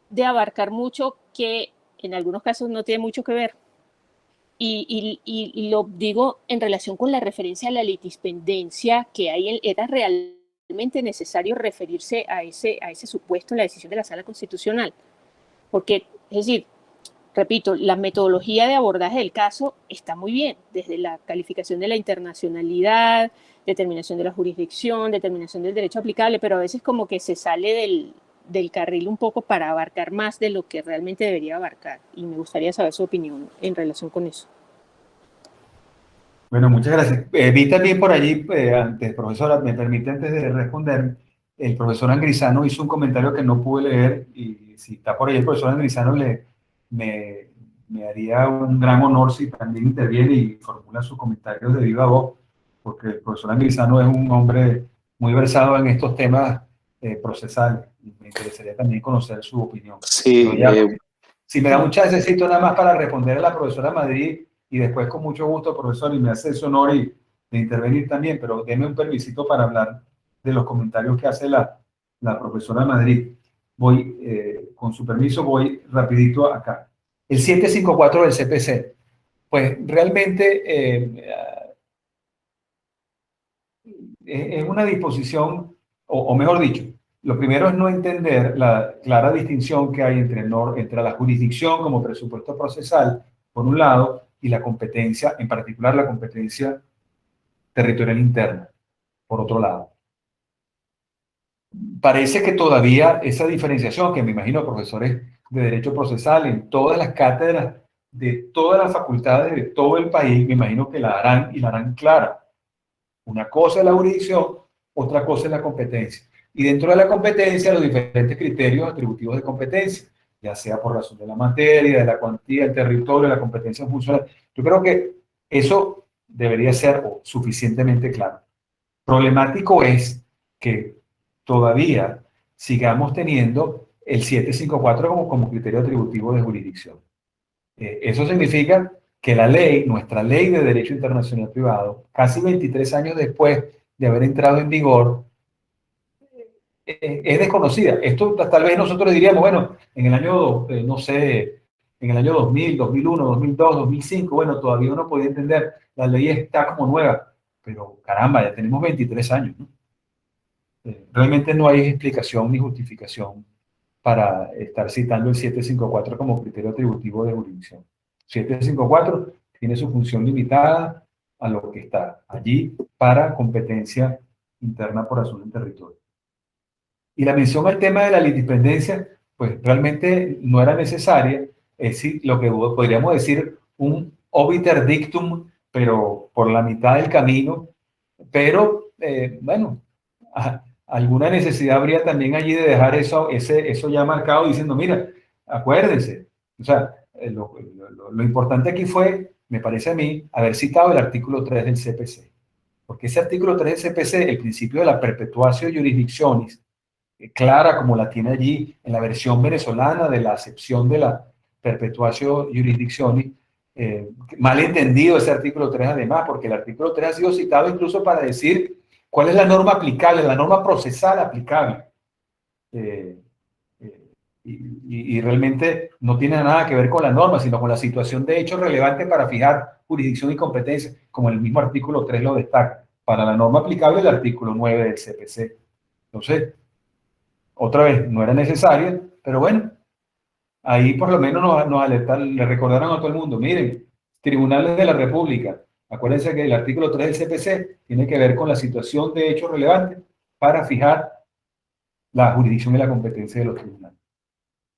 de abarcar mucho que en algunos casos no tiene mucho que ver. Y lo digo en relación con la referencia a la litispendencia que hay, era realmente necesario referirse a ese supuesto en la decisión de la Sala Constitucional. Porque, es decir, repito, la metodología de abordaje del caso está muy bien, desde la calificación de la internacionalidad, determinación de la jurisdicción, determinación del derecho aplicable, pero a veces como que se sale del carril un poco para abarcar más de lo que realmente debería abarcar. Y me gustaría saber su opinión en relación con eso. Bueno, muchas gracias. Vi también por allí, antes, profesora, me permite antes de responder, el profesor Angrisano hizo un comentario que no pude leer y si está por ahí el profesor Angrisano me, me haría un gran honor si también interviene y formula sus comentarios de viva voz, porque el profesor Angrisano es un hombre muy versado en estos temas procesales y me interesaría también conocer su opinión. Pero Sí, ya, si me da un chancecito nada más para responder a la profesora Madrid y después con mucho gusto, profesor, y me hace ese honor de intervenir también, pero deme un permisito para hablar de los comentarios que hace la profesora Madrid. Voy, con su permiso, voy rapidito acá. El 754 del CPC, pues realmente es una disposición, o mejor dicho, lo primero es no entender la clara distinción que hay entre la jurisdicción como presupuesto procesal, por un lado, y la competencia, en particular la competencia territorial interna, por otro lado. Parece que todavía esa diferenciación, que me imagino profesores de derecho procesal en todas las cátedras de todas las facultades de todo el país, me imagino que la harán y la harán clara. Una cosa es la jurisdicción, otra cosa es la competencia. Y dentro de la competencia, los diferentes criterios atributivos de competencia, ya sea por razón de la materia, de la cuantía, del territorio, de la competencia funcional. Yo creo que eso debería ser suficientemente claro. Problemático es que todavía sigamos teniendo el 754 como criterio atributivo de jurisdicción. Eso significa que la ley, nuestra ley de derecho internacional privado, casi 23 años después de haber entrado en vigor, es desconocida. Esto tal vez nosotros diríamos, bueno, en el año, no sé, en el año 2000, 2001, 2002, 2005, bueno, todavía uno podía entender, la ley está como nueva, pero caramba, ya tenemos 23 años, ¿no? Realmente no hay explicación ni justificación para estar citando el 754 como criterio atributivo de jurisdicción. 754 tiene su función limitada a lo que está allí para competencia interna por asunto en territorio. Y la mención al tema de la litipendencia, pues realmente no era necesaria, es decir, lo que podríamos decir un obiter dictum, pero por la mitad del camino, pero bueno, alguna necesidad habría también allí de dejar eso ya marcado diciendo, mira, acuérdense, o sea, lo importante aquí fue, me parece a mí, haber citado el artículo 3 del CPC, porque ese artículo 3 del CPC, el principio de la perpetuatio jurisdictionis, clara como la tiene allí en la versión venezolana de la acepción de la perpetuatio jurisdictionis, mal entendido ese artículo 3 además, porque el artículo 3 ha sido citado incluso para decir cuál es la norma aplicable, la norma procesal aplicable. Eh, y realmente no tiene nada que ver con la norma, sino con la situación de hecho relevante para fijar jurisdicción y competencia, como el mismo artículo 3 lo destaca. Para la norma aplicable, el artículo 9 del CPC. Entonces, otra vez, no era necesaria, pero bueno, ahí por lo menos nos alertaron, le recordaron a todo el mundo, miren, tribunales de la República, acuérdense que el artículo 3 del CPC tiene que ver con la situación de hecho relevante para fijar la jurisdicción y la competencia de los tribunales.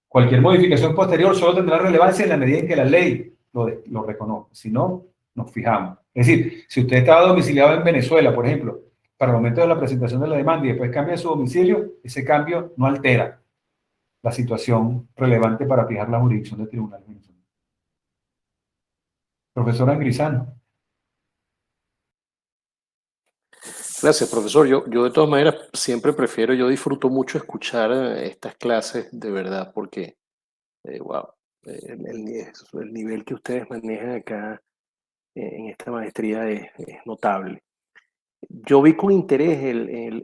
Cualquier modificación posterior solo tendrá relevancia en la medida en que la ley lo reconozca, si no, nos fijamos. Es decir, si usted estaba domiciliado en Venezuela, por ejemplo, para el momento de la presentación de la demanda y después cambia su domicilio, ese cambio no altera la situación relevante para fijar la jurisdicción del tribunal venezolano. Profesora Grisano. gracias, profesor. Yo de todas maneras siempre prefiero, yo disfruto mucho escuchar estas clases de verdad, porque Wow. El nivel que ustedes manejan acá en esta maestría es notable. Yo vi con interés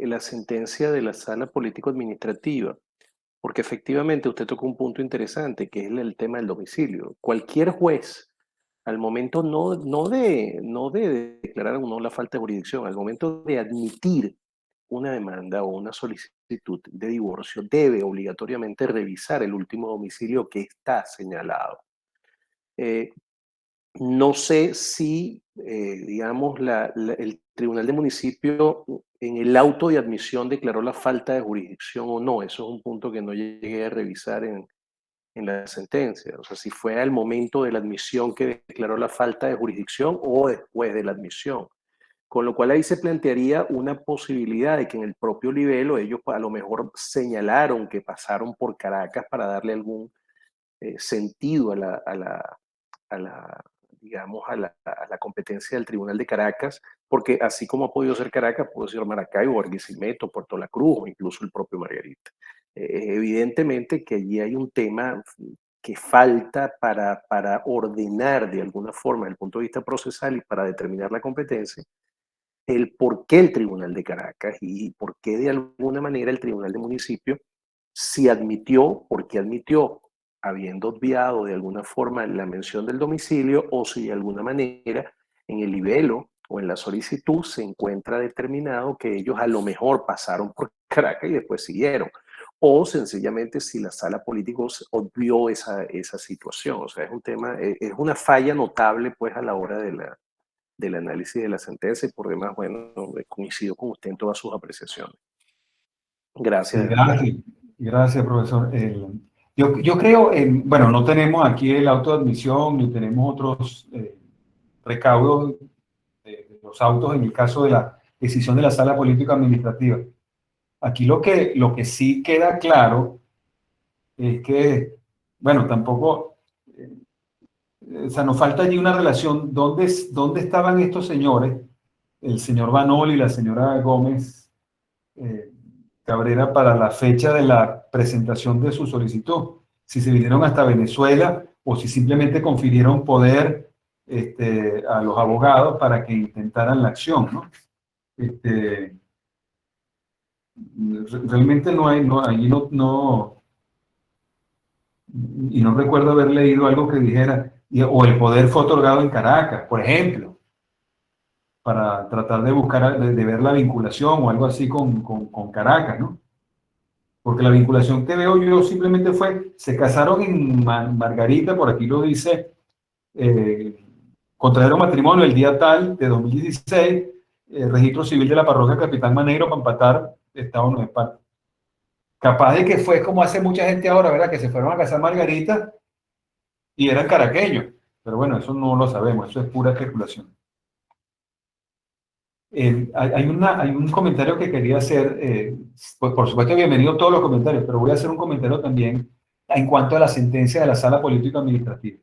la sentencia de la sala político-administrativa, porque efectivamente usted tocó un punto interesante, que es el tema del domicilio. Cualquier juez, al momento no de declarar o no la falta de jurisdicción, al momento de admitir una demanda o una solicitud de divorcio, debe obligatoriamente revisar el último domicilio que está señalado. Eh, no sé si, digamos, el Tribunal de Municipio en el auto de admisión declaró la falta de jurisdicción o no. Eso es un punto que no llegué a revisar en la sentencia. O sea, si fue al momento de la admisión que declaró la falta de jurisdicción o después de la admisión. Con lo cual ahí se plantearía una posibilidad de que en el propio libelo ellos a lo mejor señalaron que pasaron por Caracas para darle algún sentido a la, digamos, a la competencia del Tribunal de Caracas, porque así como ha podido ser Caracas, puede ser Maracaibo, Barquisimeto, Puerto La Cruz o incluso el propio Margarita. Evidentemente que allí hay un tema que falta para ordenar de alguna forma desde el punto de vista procesal y para determinar la competencia, el por qué el Tribunal de Caracas y por qué de alguna manera el Tribunal de Municipio si admitió, por qué admitió, habiendo obviado de alguna forma la mención del domicilio o si de alguna manera en el libelo o en la solicitud se encuentra determinado que ellos a lo mejor pasaron por Caracas y después siguieron. O sencillamente si la sala política obvió esa situación. O sea, es un tema, es una falla notable pues a la hora del análisis de la sentencia y por demás, bueno, coincido con usted en todas sus apreciaciones. Gracias Sí, de verdad. gracias, gracias, profesor. Yo creo, bueno, no tenemos aquí el auto de admisión ni tenemos otros recaudos de los autos en el caso de la decisión de la sala política administrativa. Aquí lo que sí queda claro es que, bueno, tampoco, o sea, nos falta allí una relación. ¿Dónde estaban estos señores, el señor Vanol y la señora Gómez eh, Cabrera, para la fecha de la presentación de su solicitud? Si se vinieron hasta Venezuela o si simplemente confirieron poder a los abogados para que intentaran la acción, ¿no? Este, realmente no hay, no, allí y no recuerdo haber leído algo que dijera, o el poder fue otorgado en Caracas, por ejemplo, para tratar de buscar, de ver la vinculación o algo así con Caracas, ¿no? Porque la vinculación que veo yo simplemente fue, se casaron en Margarita, por aquí lo dice, eh, contrajeron matrimonio el día tal de 2016, registro civil de la parroquia Capitán Maneiro, Pampatar, Estado Nueva Esparta. Capaz de que fue como hace mucha gente ahora, ¿verdad? Que se fueron a casar Margarita y eran caraqueños. Pero bueno, eso no lo sabemos, eso es pura especulación. Hay un comentario que quería hacer, pues por supuesto bienvenido todos los comentarios, pero voy a hacer un comentario también en cuanto a la sentencia de la Sala Política Administrativa.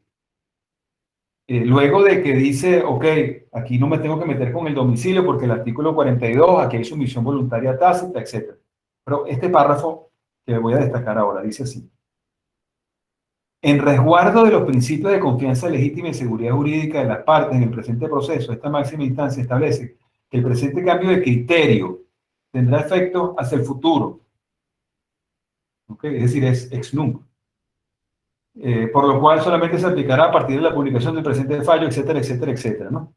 Luego de que dice, ok, aquí no me tengo que meter con el domicilio porque el artículo 42, aquí hay sumisión voluntaria tácita, etc. Pero este párrafo que voy a destacar ahora dice así: en resguardo de los principios de confianza legítima y seguridad jurídica de las partes en el presente proceso, esta máxima instancia establece que el presente cambio de criterio tendrá efecto hacia el futuro. ¿Okay? Es decir, es ex nunc. Por lo cual solamente se aplicará a partir de la publicación del presente fallo, etcétera, etcétera, etcétera, ¿no?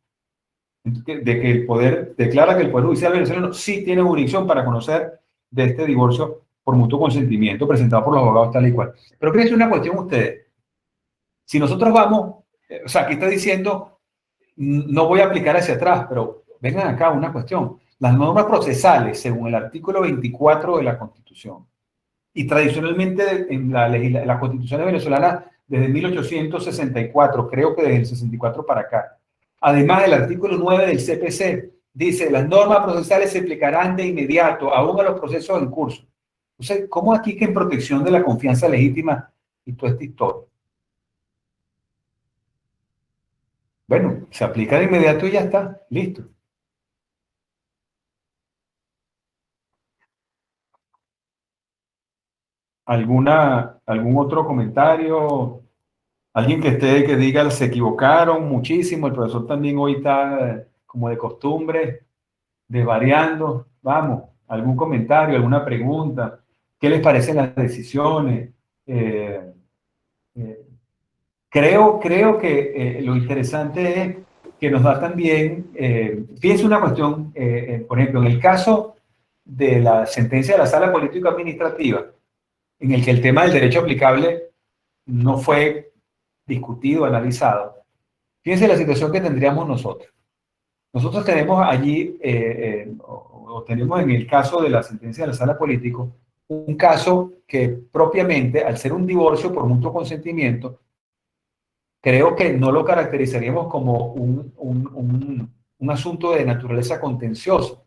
De que el poder, declara que el Poder Judicial venezolano sí tiene jurisdicción para conocer de este divorcio por mutuo consentimiento presentado por los abogados tal y cual. Pero fíjense una cuestión ustedes. Si nosotros vamos, o sea, aquí está diciendo, no voy a aplicar hacia atrás, pero vengan acá una cuestión. Las normas procesales, según el artículo 24 de la Constitución, y tradicionalmente en la Constitución venezolana desde 1864, creo que desde el 64 para acá. Además, el artículo 9 del CPC dice, las normas procesales se aplicarán de inmediato, aún a los procesos en curso. Entonces, ¿cómo aquí que en protección de la confianza legítima y toda esta historia? Bueno, se aplica de inmediato y ya está, listo. ¿Algún otro comentario? Alguien que diga se equivocaron muchísimo, el profesor también hoy está como de costumbre, desvariando. Vamos, algún comentario, alguna pregunta. ¿Qué les parecen las decisiones? Eh, eh, creo que lo interesante es que nos da también, fíjense una cuestión, por ejemplo, en el caso de la sentencia de la Sala Político-Administrativa, en el que el tema del derecho aplicable no fue discutido, analizado. Fíjense la situación que tendríamos nosotros. Nosotros tenemos allí, o tenemos en el caso de la sentencia de la Sala Político, un caso que propiamente, al ser un divorcio por mutuo consentimiento, creo que no lo caracterizaríamos como un asunto de naturaleza contenciosa,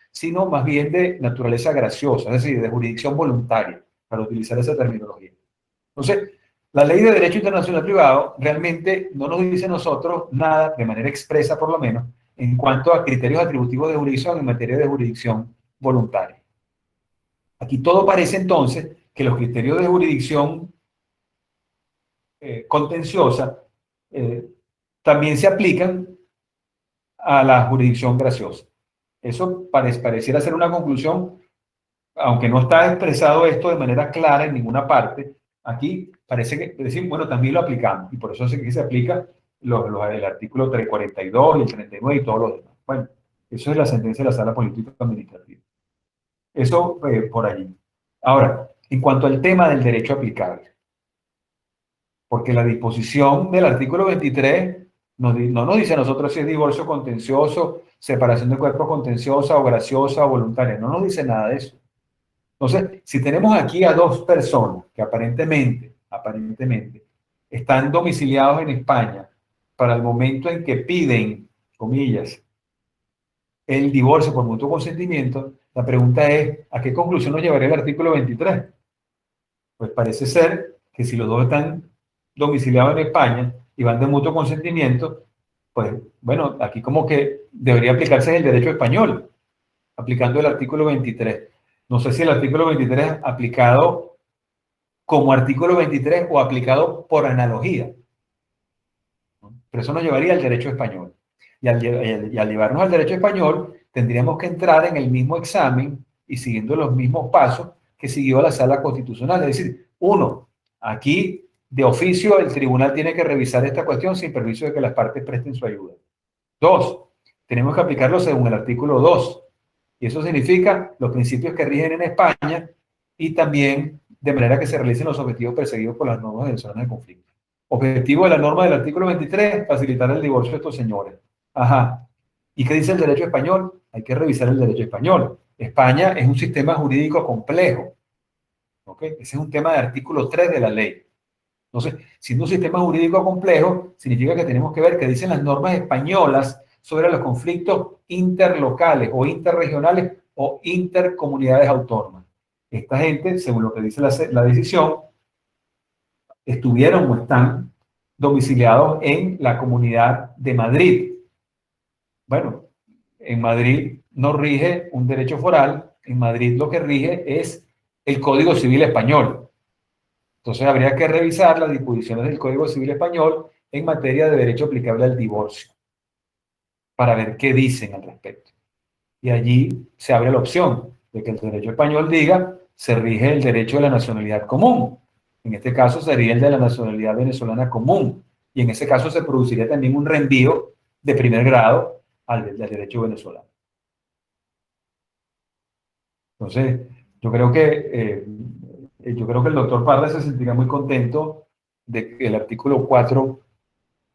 sino más bien de naturaleza graciosa, es decir, de jurisdicción voluntaria, para utilizar esa terminología. Entonces, la ley de derecho internacional privado realmente no nos dice a nosotros nada, de manera expresa por lo menos, en cuanto a criterios atributivos de jurisdicción en materia de jurisdicción voluntaria. Aquí todo parece entonces que los criterios de jurisdicción contenciosa también se aplican a la jurisdicción graciosa. Eso pareciera ser una conclusión, aunque no está expresado esto de manera clara en ninguna parte. Aquí parece que decir, bueno, también lo aplicamos, y por eso es que se aplica el artículo 342 y el 39 y todos los demás. Bueno, eso es la sentencia de la Sala Política Administrativa. Eso por allí. Ahora, en cuanto al tema del derecho aplicable, porque la disposición del artículo 23 no nos dice a nosotros si es divorcio contencioso, separación de cuerpos contenciosa o graciosa o voluntaria, no nos dice nada de eso. Entonces, si tenemos aquí a dos personas que aparentemente están domiciliados en España para el momento en que piden, comillas, el divorcio por mutuo consentimiento, la pregunta es, ¿a qué conclusión nos llevaría el artículo 23? Pues parece ser que si los dos están domiciliados en España y van de mutuo consentimiento, pues bueno, aquí como que debería aplicarse el derecho español, aplicando el artículo 23. No sé si el artículo 23 aplicado como artículo 23 o aplicado por analogía, ¿no? Pero eso nos llevaría al derecho español. Y al llevarnos al derecho español, tendríamos que entrar en el mismo examen y siguiendo los mismos pasos que siguió la Sala Constitucional. Es decir, uno, aquí de oficio el tribunal tiene que revisar esta cuestión sin permiso de que las partes presten su ayuda. Dos, tenemos que aplicarlo según el artículo 2. Y eso significa los principios que rigen en España y también de manera que se realicen los objetivos perseguidos por las normas de zonas de conflicto. Objetivo de la norma del artículo 23, facilitar el divorcio de estos señores. Ajá. ¿Y qué dice el derecho español? Hay que revisar el derecho español. España es un sistema jurídico complejo. ¿Ok? Ese es un tema de artículo 3 de la ley. Entonces, siendo un sistema jurídico complejo, significa que tenemos que ver qué dicen las normas españolas sobre los conflictos interlocales o interregionales o intercomunidades autónomas. Esta gente, según lo que dice la decisión, estuvieron o están domiciliados en la Comunidad de Madrid. Bueno, en Madrid no rige un derecho foral, en Madrid lo que rige es el Código Civil Español. Entonces habría que revisar las disposiciones del Código Civil Español en materia de derecho aplicable al divorcio para ver qué dicen al respecto. Y allí se abre la opción de que el derecho español diga se rige el derecho de la nacionalidad común. En este caso sería el de la nacionalidad venezolana común. Y en ese caso se produciría también un reenvío de primer grado al derecho venezolano. Entonces, yo creo que el doctor Parra se sentiría muy contento de que el artículo 4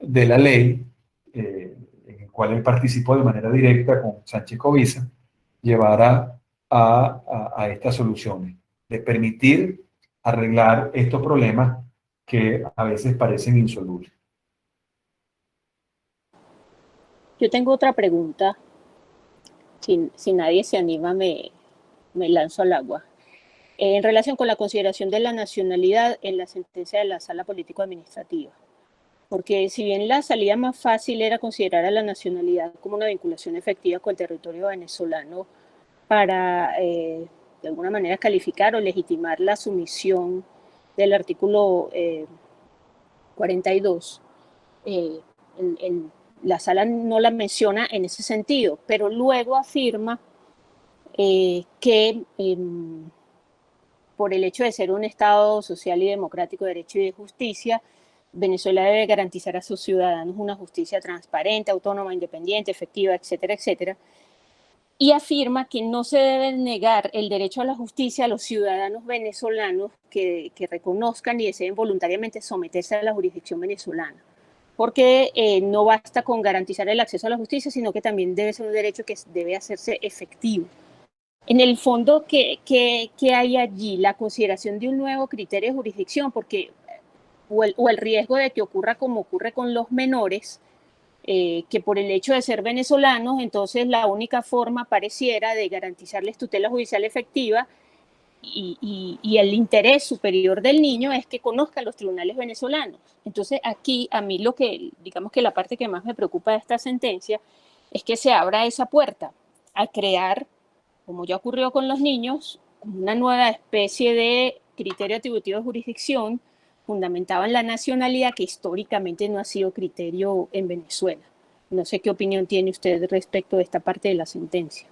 de la ley, en el cual él participó de manera directa con Sánchez Cobiza, llevara a estas soluciones, de permitir arreglar estos problemas que a veces parecen insolubles. Yo tengo otra pregunta. Si nadie se anima, me lanzo al agua. En relación con la consideración de la nacionalidad en la sentencia de la Sala Político-Administrativa. Porque si bien la salida más fácil era considerar a la nacionalidad como una vinculación efectiva con el territorio venezolano para de alguna manera calificar o legitimar la sumisión del artículo 42. La sala no la menciona en ese sentido, pero luego afirma que por el hecho de ser un Estado social y democrático de derecho y de justicia, Venezuela debe garantizar a sus ciudadanos una justicia transparente, autónoma, independiente, efectiva, etcétera, etcétera. Y afirma que no se debe negar el derecho a la justicia a los ciudadanos venezolanos que reconozcan y deseen voluntariamente someterse a la jurisdicción venezolana. Porque no basta con garantizar el acceso a la justicia, sino que también debe ser un derecho que debe hacerse efectivo. En el fondo, ¿qué hay allí? La consideración de un nuevo criterio de jurisdicción, porque o el riesgo de que ocurra como ocurre con los menores, que por el hecho de ser venezolanos, entonces la única forma pareciera de garantizarles tutela judicial efectiva y el interés superior del niño es que conozca los tribunales venezolanos. Entonces aquí a mí digamos que la parte que más me preocupa de esta sentencia es que se abra esa puerta a crear, como ya ocurrió con los niños, una nueva especie de criterio atributivo de jurisdicción fundamentado en la nacionalidad que históricamente no ha sido criterio en Venezuela. No sé qué opinión tiene usted respecto de esta parte de la sentencia.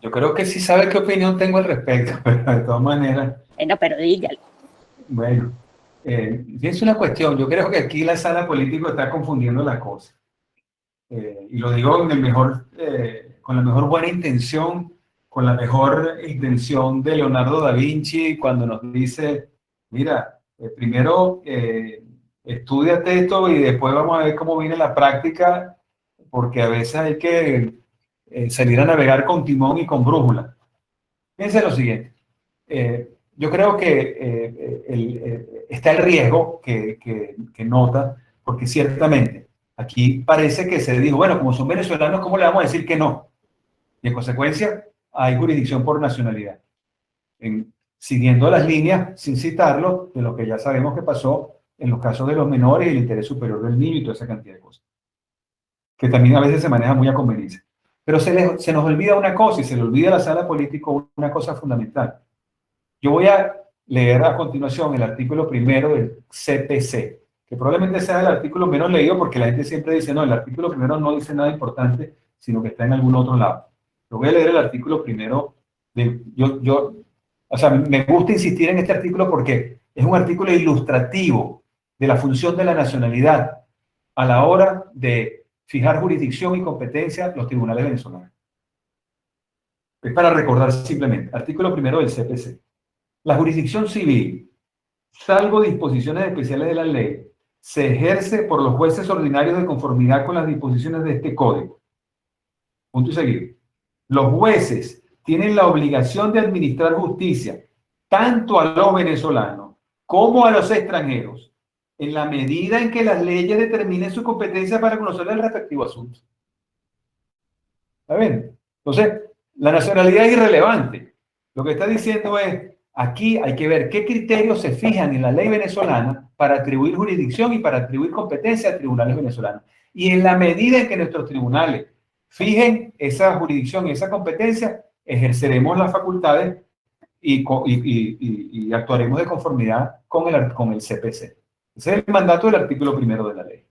Yo creo que sí sabe qué opinión tengo al respecto, pero de todas maneras... Bueno, pero dígalo. Bueno, es una cuestión. Yo creo que aquí la sala política está confundiendo las cosas. Y lo digo con la mejor buena intención, con la mejor intención de Leonardo da Vinci, cuando nos dice, mira, primero estúdiate esto y después vamos a ver cómo viene la práctica, porque a veces hay que salir a navegar con timón y con brújula. Fíjense lo siguiente. Yo creo que está el riesgo que nota, porque ciertamente aquí parece que se dijo, bueno, como son venezolanos, ¿cómo le vamos a decir que no? Y en consecuencia hay jurisdicción por nacionalidad. Siguiendo las líneas, sin citarlo, de lo que ya sabemos que pasó en los casos de los menores y el interés superior del niño y toda esa cantidad de cosas, que también a veces se maneja muy a conveniencia. Pero se nos olvida una cosa, y se le olvida a la sala política una cosa fundamental. Yo voy a leer a continuación el artículo primero del CPC, que probablemente sea el artículo menos leído porque la gente siempre dice, no, el artículo primero no dice nada importante, sino que está en algún otro lado. Yo voy a leer el artículo primero. O sea, me gusta insistir en este artículo porque es un artículo ilustrativo de la función de la nacionalidad a la hora de fijar jurisdicción y competencia los tribunales venezolanos. Es para recordar simplemente, artículo primero del CPC. La jurisdicción civil, salvo disposiciones especiales de la ley, se ejerce por los jueces ordinarios de conformidad con las disposiciones de este código. Punto y seguido. Los jueces tienen la obligación de administrar justicia tanto a los venezolanos como a los extranjeros, en la medida en que las leyes determinen su competencia para conocer el respectivo asunto. ¿Está bien? Entonces, la nacionalidad es irrelevante. Lo que está diciendo es, aquí hay que ver qué criterios se fijan en la ley venezolana para atribuir jurisdicción y para atribuir competencia a tribunales venezolanos. Y en la medida en que nuestros tribunales fijen esa jurisdicción y esa competencia, ejerceremos las facultades y actuaremos de conformidad con el CPC. Ese es el mandato del artículo primero de la ley.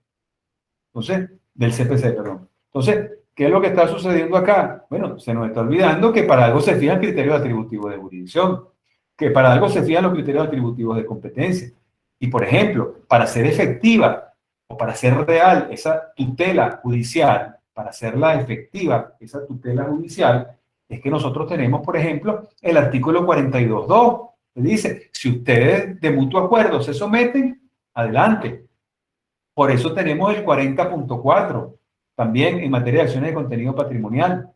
Entonces, del CPC, perdón. Entonces, ¿qué es lo que está sucediendo acá? Bueno, se nos está olvidando que para algo se fijan criterios atributivos de jurisdicción, que para algo se fijan los criterios atributivos de competencia. Y, por ejemplo, para ser efectiva o para ser real esa tutela judicial, para hacerla efectiva esa tutela judicial, es que nosotros tenemos, por ejemplo, el artículo 42.2, que dice, si ustedes de mutuo acuerdo se someten, adelante. Por eso tenemos el 40.4, también en materia de acciones de contenido patrimonial.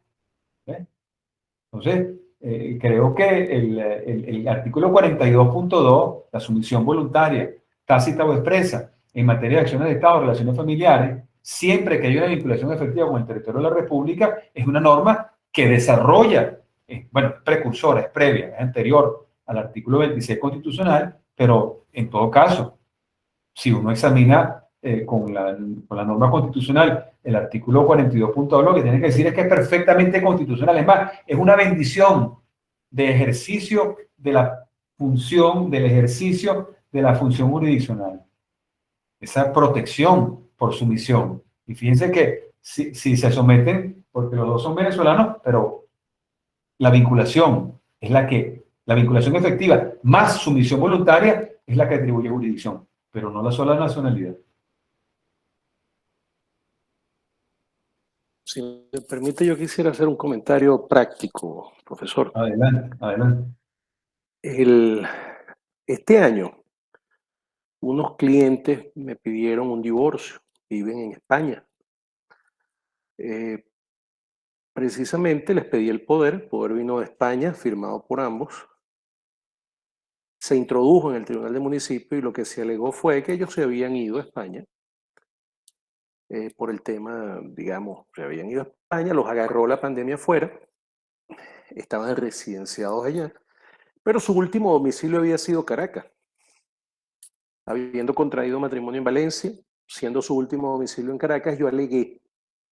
Entonces, creo que el artículo 42.2, la sumisión voluntaria, tácita o expresa, en materia de acciones de Estado o relaciones familiares, siempre que haya una vinculación efectiva con el territorio de la República, es una norma que desarrolla, precursora, es previa, es anterior al artículo 26 constitucional, pero en todo caso, si uno examina con la norma constitucional el artículo 42.2, lo que tiene que decir es que es perfectamente constitucional. Es más, es una bendición de ejercicio de la función, del ejercicio de la función jurisdiccional. Esa protección por sumisión. Y fíjense que si se someten, porque los dos son venezolanos, pero la vinculación es la vinculación efectiva más sumisión voluntaria es la que atribuye jurisdicción, pero no la sola nacionalidad. Si me permite, yo quisiera hacer un comentario práctico, profesor. Adelante, adelante. Este año, unos clientes me pidieron un divorcio, viven en España. Precisamente les pedí el poder vino de España, firmado por ambos. Se introdujo en el Tribunal de Municipio y lo que se alegó fue que ellos se habían ido a España por el tema, digamos, se habían ido a España, los agarró la pandemia afuera, estaban residenciados allá, pero su último domicilio había sido Caracas, habiendo contraído matrimonio en Valencia, siendo su último domicilio en Caracas. Yo alegué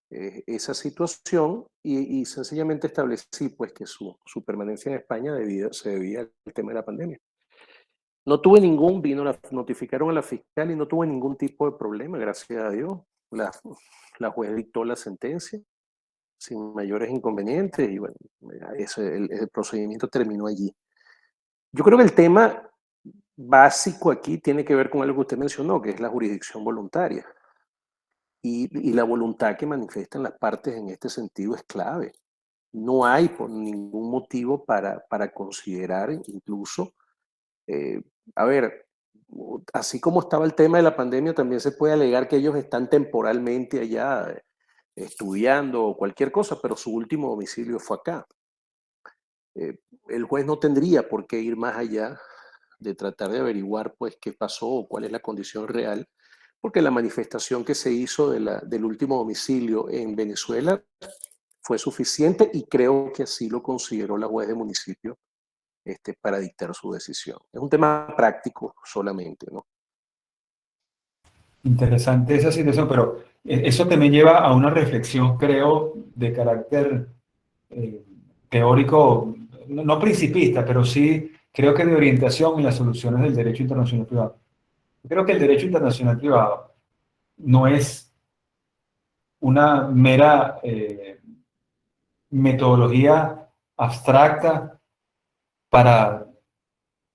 esa situación y sencillamente establecí pues que su permanencia en España se debía al tema de la pandemia. No tuve notificaron a la fiscal y no tuve ningún tipo de problema, gracias a Dios. La juez dictó la sentencia sin mayores inconvenientes y bueno, el procedimiento terminó allí. Yo creo que el tema básico aquí tiene que ver con algo que usted mencionó, que es la jurisdicción voluntaria. Y la voluntad que manifiestan las partes en este sentido es clave. No hay por ningún motivo para considerar incluso, a ver, así como estaba el tema de la pandemia, también se puede alegar que ellos están temporalmente allá estudiando o cualquier cosa, pero su último domicilio fue acá. El juez no tendría por qué ir más allá de tratar de averiguar pues qué pasó o cuál es la condición real, porque la manifestación que se hizo del último domicilio en Venezuela fue suficiente y creo que así lo consideró la juez de municipio para dictar su decisión. Es un tema práctico solamente, ¿no? Interesante esa situación, pero eso también lleva a una reflexión, creo, de carácter teórico, no principista, pero sí creo que de orientación en las soluciones del derecho internacional privado. Creo que el derecho internacional privado no es una mera metodología abstracta para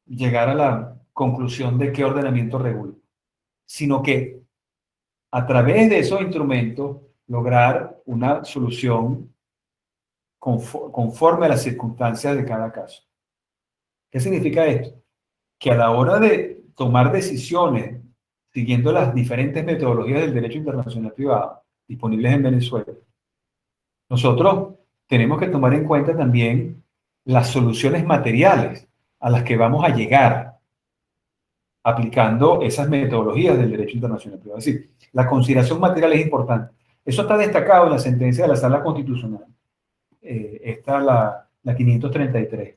llegar a la conclusión de qué ordenamiento regula, sino que a través de esos instrumentos lograr una solución conforme a las circunstancias de cada caso. ¿Qué significa esto? Que a la hora de tomar decisiones siguiendo las diferentes metodologías del derecho internacional privado disponibles en Venezuela, nosotros tenemos que tomar en cuenta también las soluciones materiales a las que vamos a llegar aplicando esas metodologías del derecho internacional privado. Es decir, la consideración material es importante. Eso está destacado en la sentencia de la Sala Constitucional. Esta la 533.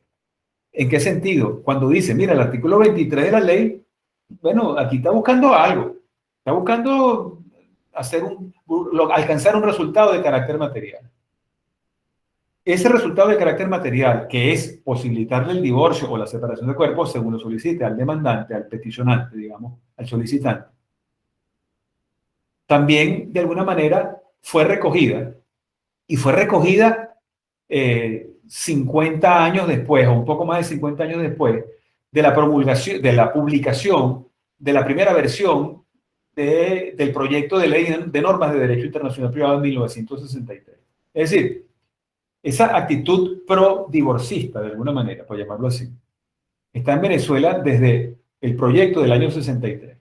¿En qué sentido? Cuando dice, mira, el artículo 23 de la ley, bueno, aquí está buscando algo. Está buscando alcanzar un resultado de carácter material. Ese resultado de carácter material, que es posibilitarle el divorcio o la separación de cuerpos, según lo solicite al demandante, al peticionante, digamos, al solicitante, también de alguna manera fue recogida, y fue recogida 50 años después, o un poco más de 50 años después, de la promulgación, de la publicación de la primera versión del proyecto de ley de normas de derecho internacional privado en 1963. Es decir, esa actitud pro-divorcista, de alguna manera, por llamarlo así, está en Venezuela desde el proyecto del año 63.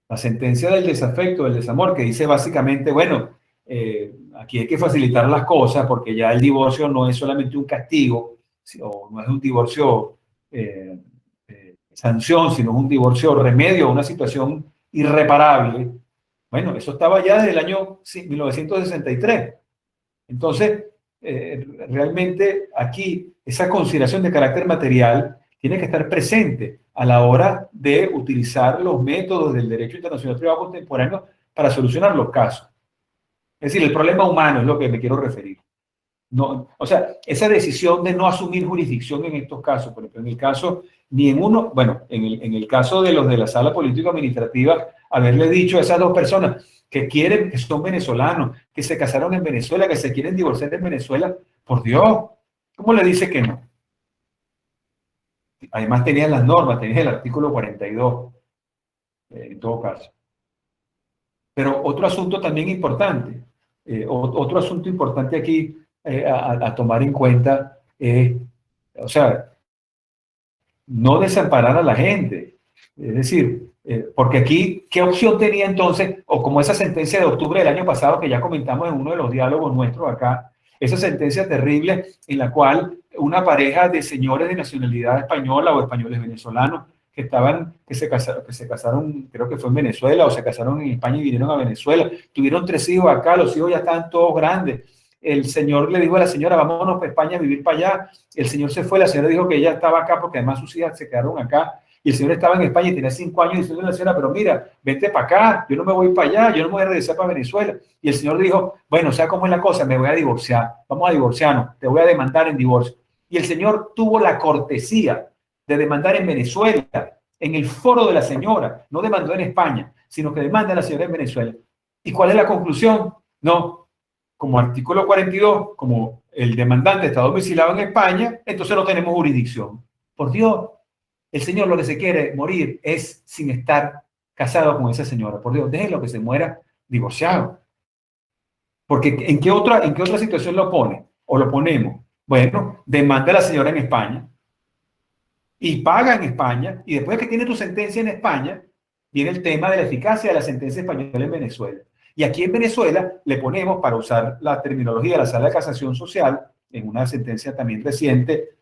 La sentencia del desafecto, del desamor, que dice básicamente, bueno, aquí hay que facilitar las cosas porque ya el divorcio no es solamente un castigo, o no es un divorcio sanción, sino un divorcio remedio a una situación irreparable. Bueno, eso estaba ya desde el año 1963. Entonces, realmente aquí esa consideración de carácter material tiene que estar presente a la hora de utilizar los métodos del derecho internacional privado contemporáneo para solucionar los casos. Es decir, el problema humano es lo que me quiero referir. No, o sea, esa decisión de no asumir jurisdicción en estos casos, por ejemplo, en el caso, ni en uno, bueno, en el caso de los de la sala político-administrativa, haberle dicho a esas dos personas que quieren, que son venezolanos, que se casaron en Venezuela, que se quieren divorciar en Venezuela, por Dios, ¿cómo le dice que no? Además tenían las normas, tenían el artículo 42, en todo caso. Pero otro asunto también importante, otro asunto importante aquí a tomar en cuenta es, o sea, no desamparar a la gente. Es decir, porque aquí, ¿qué opción tenía entonces? O como esa sentencia de octubre del año pasado que ya comentamos en uno de los diálogos nuestros acá, esa sentencia terrible en la cual una pareja de señores de nacionalidad española o españoles venezolanos que se casaron, creo que fue en Venezuela o se casaron en España y vinieron a Venezuela, tuvieron 3 hijos acá, los hijos ya estaban todos grandes. El señor le dijo a la señora, vámonos para España a vivir para allá. El señor se fue, la señora dijo que ella estaba acá porque además sus hijas se quedaron acá. Y el señor estaba en España y tenía 5 años diciendo a la señora, pero mira, vente para acá, yo no me voy para allá, yo no me voy a regresar para Venezuela. Y el señor dijo, bueno, o sea, ¿cómo es la cosa? Me voy a divorciar, vamos a divorciarnos, te voy a demandar en divorcio. Y el señor tuvo la cortesía de demandar en Venezuela, en el foro de la señora, no demandó en España, sino que demanda a la señora en Venezuela. ¿Y cuál es la conclusión? No, como artículo 42, como el demandante está domiciliado en España, entonces no tenemos jurisdicción. Por Dios, el señor lo que se quiere morir es sin estar casado con esa señora. Por Dios, déjenlo que se muera divorciado. Porque en qué otra situación lo pone? O lo ponemos. Bueno, demanda a la señora en España y paga en España, y después que tiene tu sentencia en España, viene el tema de la eficacia de la sentencia española en Venezuela. Y aquí en Venezuela le ponemos, para usar la terminología de la Sala de Casación Social, en una sentencia también reciente,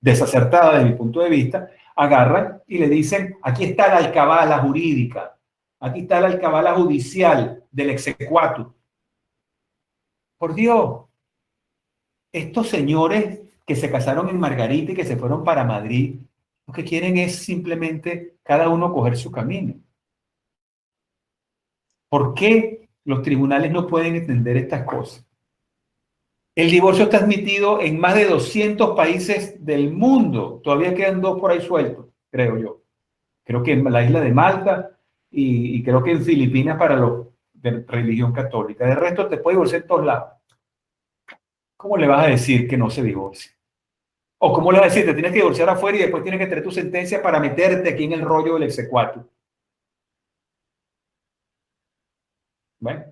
desacertada desde mi punto de vista, agarran y le dicen, aquí está la alcabala jurídica, aquí está la alcabala judicial del exequatur. Por Dios, estos señores que se casaron en Margarita y que se fueron para Madrid, lo que quieren es simplemente cada uno coger su camino. ¿Por qué los tribunales no pueden entender estas cosas? El divorcio está admitido en más de 200 países del mundo. Todavía quedan 2 por ahí sueltos, creo yo. Creo que en la isla de Malta y creo que en Filipinas para los de religión católica. De resto te puede divorciar en todos lados. ¿Cómo le vas a decir que no se divorcie? O cómo le vas a decir, te tienes que divorciar afuera y después tienes que traer tu sentencia para meterte aquí en el rollo del exequatur. Bueno,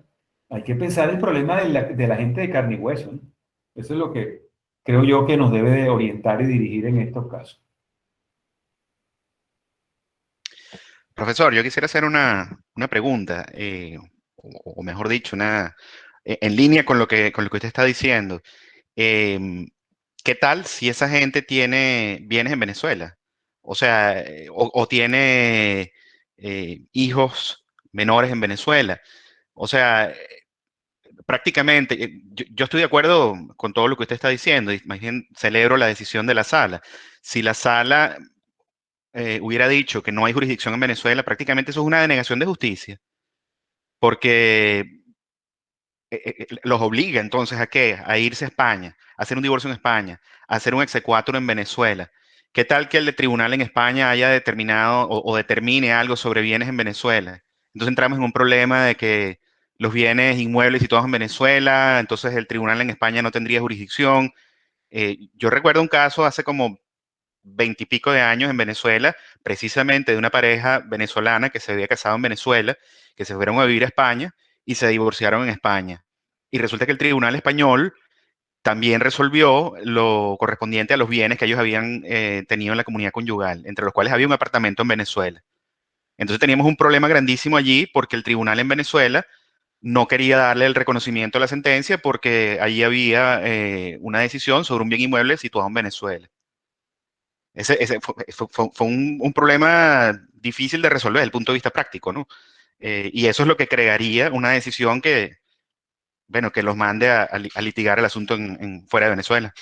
hay que pensar el problema de la gente de carne y hueso, ¿no? Eso es lo que creo yo que nos debe de orientar y dirigir en estos casos. Profesor, yo quisiera hacer una pregunta, o mejor dicho, en línea con lo que usted está diciendo. ¿Qué tal si esa gente tiene bienes en Venezuela? O sea, o tiene hijos menores en Venezuela. O sea, prácticamente, yo estoy de acuerdo con todo lo que usted está diciendo, y más bien celebro la decisión de la sala. Si la sala hubiera dicho que no hay jurisdicción en Venezuela, prácticamente eso es una denegación de justicia, porque los obliga entonces a qué? A irse a España, a hacer un divorcio en España, a hacer un exequatur en Venezuela. ¿Qué tal que el tribunal en España haya determinado o determine algo sobre bienes en Venezuela? Entonces entramos en un problema de que los bienes inmuebles situados en Venezuela, entonces el tribunal en España no tendría jurisdicción. Yo recuerdo un caso hace como 20 y pico de años en Venezuela, precisamente de una pareja venezolana que se había casado en Venezuela, que se fueron a vivir a España y se divorciaron en España. Y resulta que el tribunal español también resolvió lo correspondiente a los bienes que ellos habían tenido en la comunidad conyugal, entre los cuales había un apartamento en Venezuela. Entonces teníamos un problema grandísimo allí porque el tribunal en Venezuela no quería darle el reconocimiento a la sentencia porque allí había una decisión sobre un bien inmueble situado en Venezuela. Ese fue un problema difícil de resolver desde el punto de vista práctico, ¿no? Y eso es lo que crearía una decisión que, bueno, que los mande a litigar el asunto fuera de Venezuela.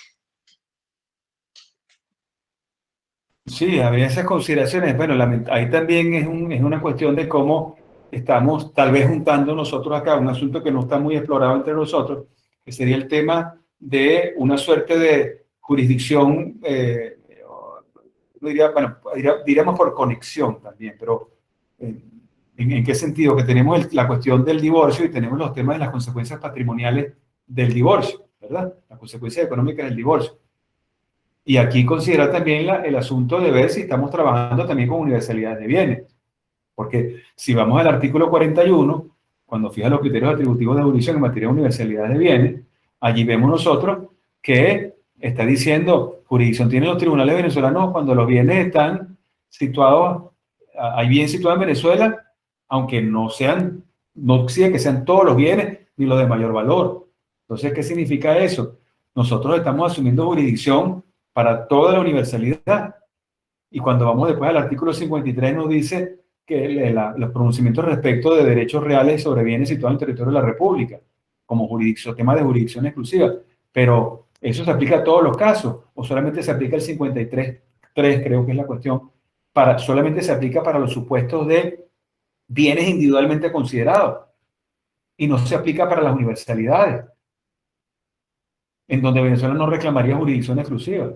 Sí, había esas consideraciones. Bueno, ahí también es una cuestión de cómo estamos tal vez juntando nosotros acá un asunto que no está muy explorado entre nosotros, que sería el tema de una suerte de jurisdicción, diríamos por conexión también, pero ¿en qué sentido? Que tenemos la cuestión del divorcio y tenemos los temas de las consecuencias patrimoniales del divorcio, ¿verdad? Las consecuencias económicas del divorcio. Y aquí considera también el asunto de ver si estamos trabajando también con universalidad de bienes. Porque si vamos al artículo 41, cuando fija los criterios atributivos de jurisdicción en materia de universalidad de bienes, allí vemos nosotros que está diciendo, jurisdicción tienen los tribunales venezolanos cuando los bienes están situados, hay bienes situados en Venezuela, aunque no exige que sean todos los bienes ni los de mayor valor. Entonces, ¿qué significa eso? Nosotros estamos asumiendo jurisdicción para toda la universalidad. Y cuando vamos después al artículo 53 nos dice que los pronunciamientos respecto de derechos reales sobre bienes situados en el territorio de la República, como jurisdicción, tema de jurisdicción exclusiva. Pero eso se aplica a todos los casos, o solamente se aplica el 53.3, creo que es la cuestión, solamente se aplica para los supuestos de bienes individualmente considerados, y no se aplica para las universalidades, en donde Venezuela no reclamaría jurisdicción exclusiva.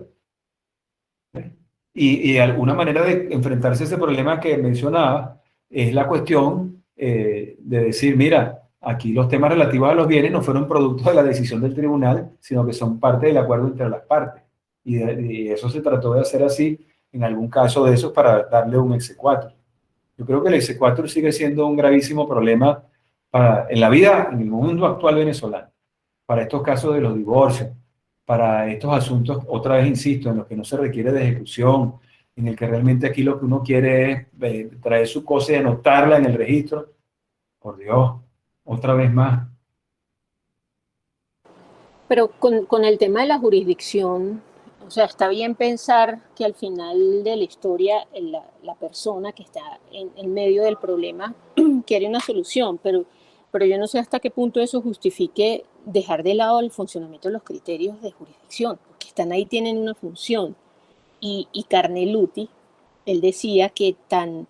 Y alguna manera de enfrentarse a ese problema que mencionaba es la cuestión de decir, mira, aquí los temas relativos a los bienes no fueron producto de la decisión del tribunal, sino que son parte del acuerdo entre las partes. Y eso se trató de hacer así en algún caso de esos para darle un exequatur. Yo creo que el exequatur sigue siendo un gravísimo problema en la vida, en el mundo actual venezolano, para estos casos de los divorcios, para estos asuntos, otra vez insisto, en los que no se requiere de ejecución, en el que realmente aquí lo que uno quiere es traer su cosa y anotarla en el registro. Por Dios, otra vez más. Pero con el tema de la jurisdicción, o sea, está bien pensar que al final de la historia la persona que está en medio del problema quiere una solución, pero yo no sé hasta qué punto eso justifique dejar de lado el funcionamiento de los criterios de jurisdicción, porque están ahí, tienen una función. Y Carneluti, él decía que tan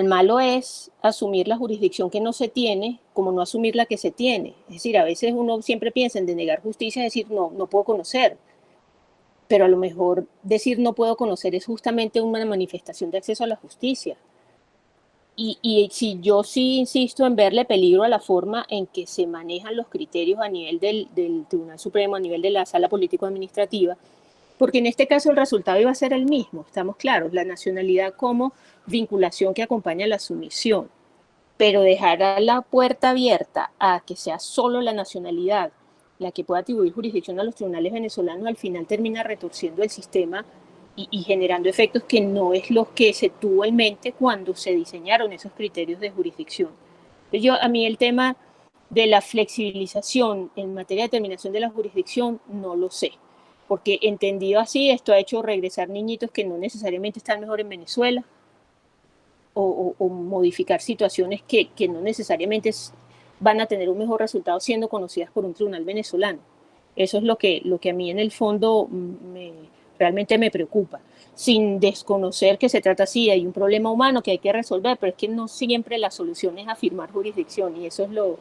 malo es asumir la jurisdicción que no se tiene como no asumir la que se tiene. Es decir, a veces uno siempre piensa en denegar justicia, decir no puedo conocer, pero a lo mejor decir no puedo conocer es justamente una manifestación de acceso a la justicia. Y si yo sí insisto en verle peligro a la forma en que se manejan los criterios a nivel del Tribunal Supremo, a nivel de la Sala Político-Administrativa, porque en este caso el resultado iba a ser el mismo, estamos claros, la nacionalidad como vinculación que acompaña la sumisión, pero dejar la puerta abierta a que sea solo la nacionalidad la que pueda atribuir jurisdicción a los tribunales venezolanos, al final termina retorciendo el sistema y generando efectos que no es lo que se tuvo en mente cuando se diseñaron esos criterios de jurisdicción. A mí el tema de la flexibilización en materia de determinación de la jurisdicción no lo sé, porque entendido así, esto ha hecho regresar niñitos que no necesariamente están mejor en Venezuela, o modificar situaciones que no necesariamente van a tener un mejor resultado siendo conocidas por un tribunal venezolano. Eso es lo que a mí en el fondo realmente me preocupa, sin desconocer que se trata así, hay un problema humano que hay que resolver, pero es que no siempre la solución es afirmar jurisdicción, y eso es lo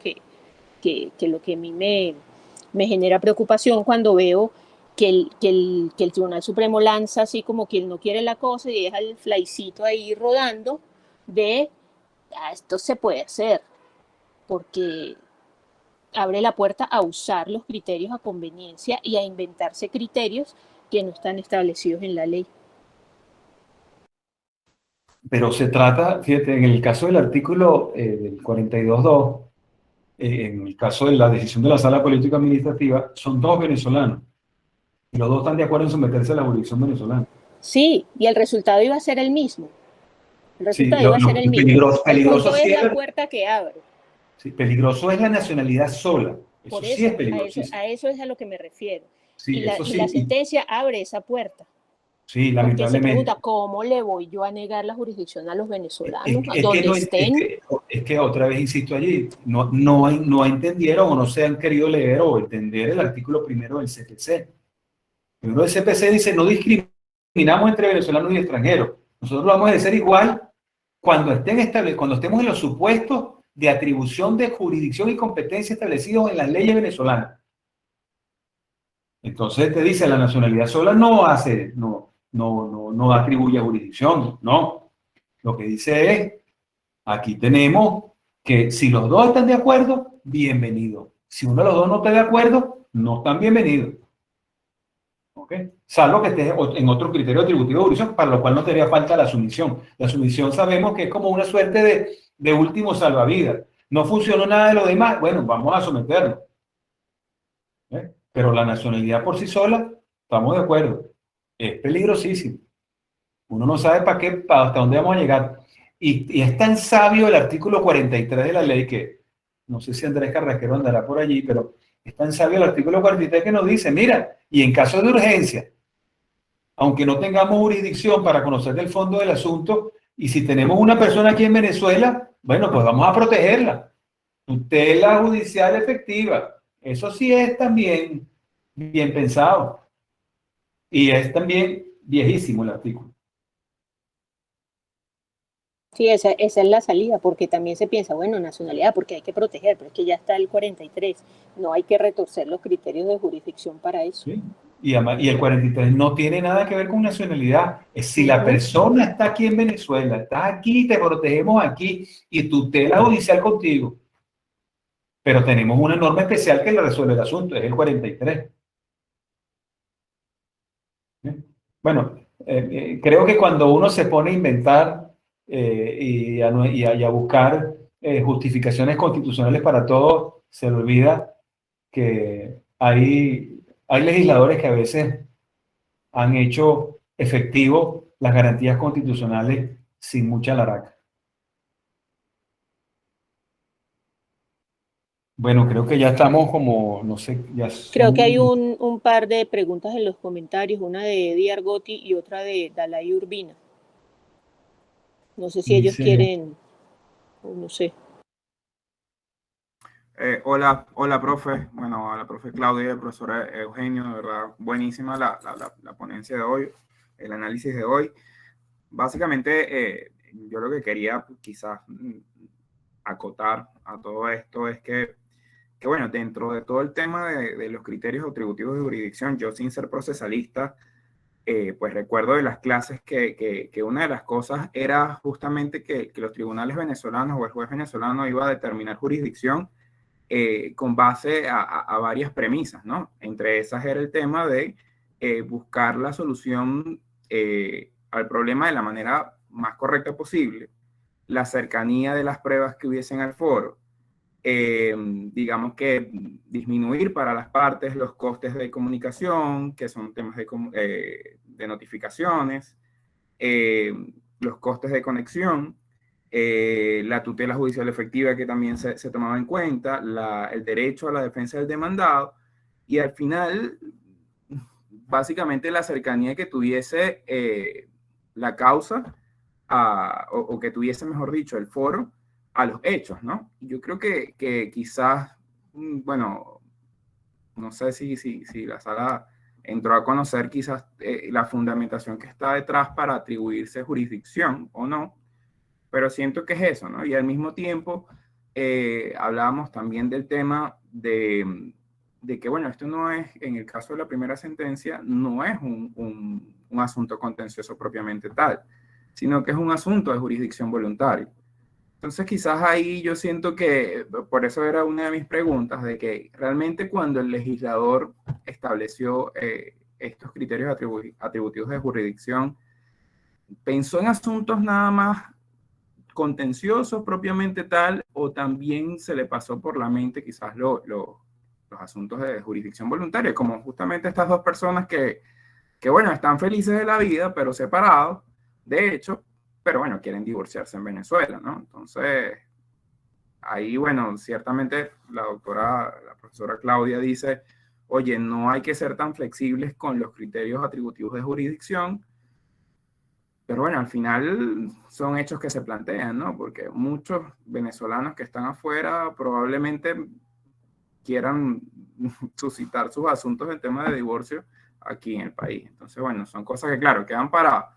que a mí me genera preocupación cuando veo que el Tribunal Supremo lanza así como que él no quiere la cosa y deja el flycito ahí rodando de esto se puede hacer, porque abre la puerta a usar los criterios a conveniencia y a inventarse criterios que no están establecidos en la ley. Pero se trata, fíjate, en el caso del artículo del 42.2, en el caso de la decisión de la Sala Política Administrativa, son dos venezolanos. Y los dos están de acuerdo en someterse a la jurisdicción venezolana. Sí, y el resultado iba a ser el mismo. El resultado iba a ser el mismo. Peligroso es la puerta que abre. Sí, peligroso es la nacionalidad sola. Eso sí es peligroso. A eso es a lo que me refiero. Sí, y la sentencia abre esa puerta. Sí, lamentablemente. Porque se pregunta, ¿cómo le voy yo a negar la jurisdicción a los venezolanos? Es que otra vez insisto allí, no entendieron o no se han querido leer o entender el artículo primero del CPC. El primero del CPC dice, no discriminamos entre venezolanos y extranjeros. Nosotros lo vamos a hacer igual cuando estemos en los supuestos de atribución de jurisdicción y competencia establecidos en las leyes venezolanas. Entonces te dice, la nacionalidad sola no atribuye jurisdicción, no. Lo que dice es, aquí tenemos que si los dos están de acuerdo, bienvenido. Si uno de los dos no está de acuerdo, no están bienvenidos. ¿Ok? Salvo que estés en otro criterio atributivo de jurisdicción, para lo cual no te haría falta la sumisión. La sumisión sabemos que es como una suerte de último salvavidas. No funcionó nada de lo demás, bueno, vamos a someterlo. ¿Eh? Pero la nacionalidad por sí sola, estamos de acuerdo, es peligrosísimo. Uno no sabe hasta dónde vamos a llegar. Y es tan sabio el artículo 43 de la ley que, no sé si Andrés Carrasquero andará por allí, pero es tan sabio el artículo 43 que nos dice, mira, y en caso de urgencia, aunque no tengamos jurisdicción para conocer del fondo del asunto, y si tenemos una persona aquí en Venezuela, bueno, pues vamos a protegerla. Tutela judicial efectiva. Eso sí es también bien pensado. Y es también viejísimo el artículo. Sí, esa es la salida, porque también se piensa, bueno, nacionalidad, porque hay que proteger, pero es que ya está el 43, no hay que retorcer los criterios de jurisdicción para eso. ¿Sí? Y el 43 no tiene nada que ver con nacionalidad. Es si la persona está aquí en Venezuela, está aquí, te protegemos aquí y tutela judicial contigo. Pero tenemos una norma especial que le resuelve el asunto, es el 43. Bueno, creo que cuando uno se pone a inventar y a buscar justificaciones constitucionales para todo, se le olvida que hay legisladores que a veces han hecho efectivo las garantías constitucionales sin mucha laraca. Bueno, creo que ya estamos como, no sé, ya Creo que son... hay un par de preguntas en los comentarios, una de Eddie Argotti y otra de Dalai Urbina. No sé si ellos Dice, quieren, no sé. Hola, profe. Bueno, hola, profe Claudia, el profesor Eugenio, de verdad, buenísima la ponencia de hoy, el análisis de hoy. Básicamente, yo lo que quería quizás acotar a todo esto es que bueno, dentro de todo el tema de los criterios atributivos de jurisdicción, yo sin ser procesalista, pues recuerdo de las clases que una de las cosas era justamente que los tribunales venezolanos o el juez venezolano iba a determinar jurisdicción con base a varias premisas, ¿no? Entre esas era el tema de buscar la solución al problema de la manera más correcta posible, la cercanía de las pruebas que hubiesen al foro, digamos que disminuir para las partes los costes de comunicación, que son temas de notificaciones, los costes de conexión, la tutela judicial efectiva que también se tomaba en cuenta, el derecho a la defensa del demandado y al final, básicamente la cercanía que tuviese la causa o que tuviese, mejor dicho, el foro a los hechos, ¿no? Yo creo que quizás, bueno, no sé si la sala entró a conocer quizás la fundamentación que está detrás para atribuirse jurisdicción o no, pero siento que es eso, ¿no? Y al mismo tiempo hablábamos también del tema de que, bueno, esto no es, en el caso de la primera sentencia, no es un asunto contencioso propiamente tal, sino que es un asunto de jurisdicción voluntaria. Entonces quizás ahí yo siento que, por eso era una de mis preguntas, de que realmente cuando el legislador estableció estos criterios atributivos de jurisdicción, pensó en asuntos nada más contenciosos propiamente tal, o también se le pasó por la mente quizás los asuntos de jurisdicción voluntaria, como justamente estas dos personas que bueno, están felices de la vida, pero separados, de hecho, pero bueno, quieren divorciarse en Venezuela, ¿no? Entonces, ahí, bueno, ciertamente la profesora Claudia dice, oye, no hay que ser tan flexibles con los criterios atributivos de jurisdicción, pero bueno, al final son hechos que se plantean, ¿no? Porque muchos venezolanos que están afuera probablemente quieran suscitar sus asuntos en tema de divorcio aquí en el país. Entonces, bueno, son cosas que, claro, quedan para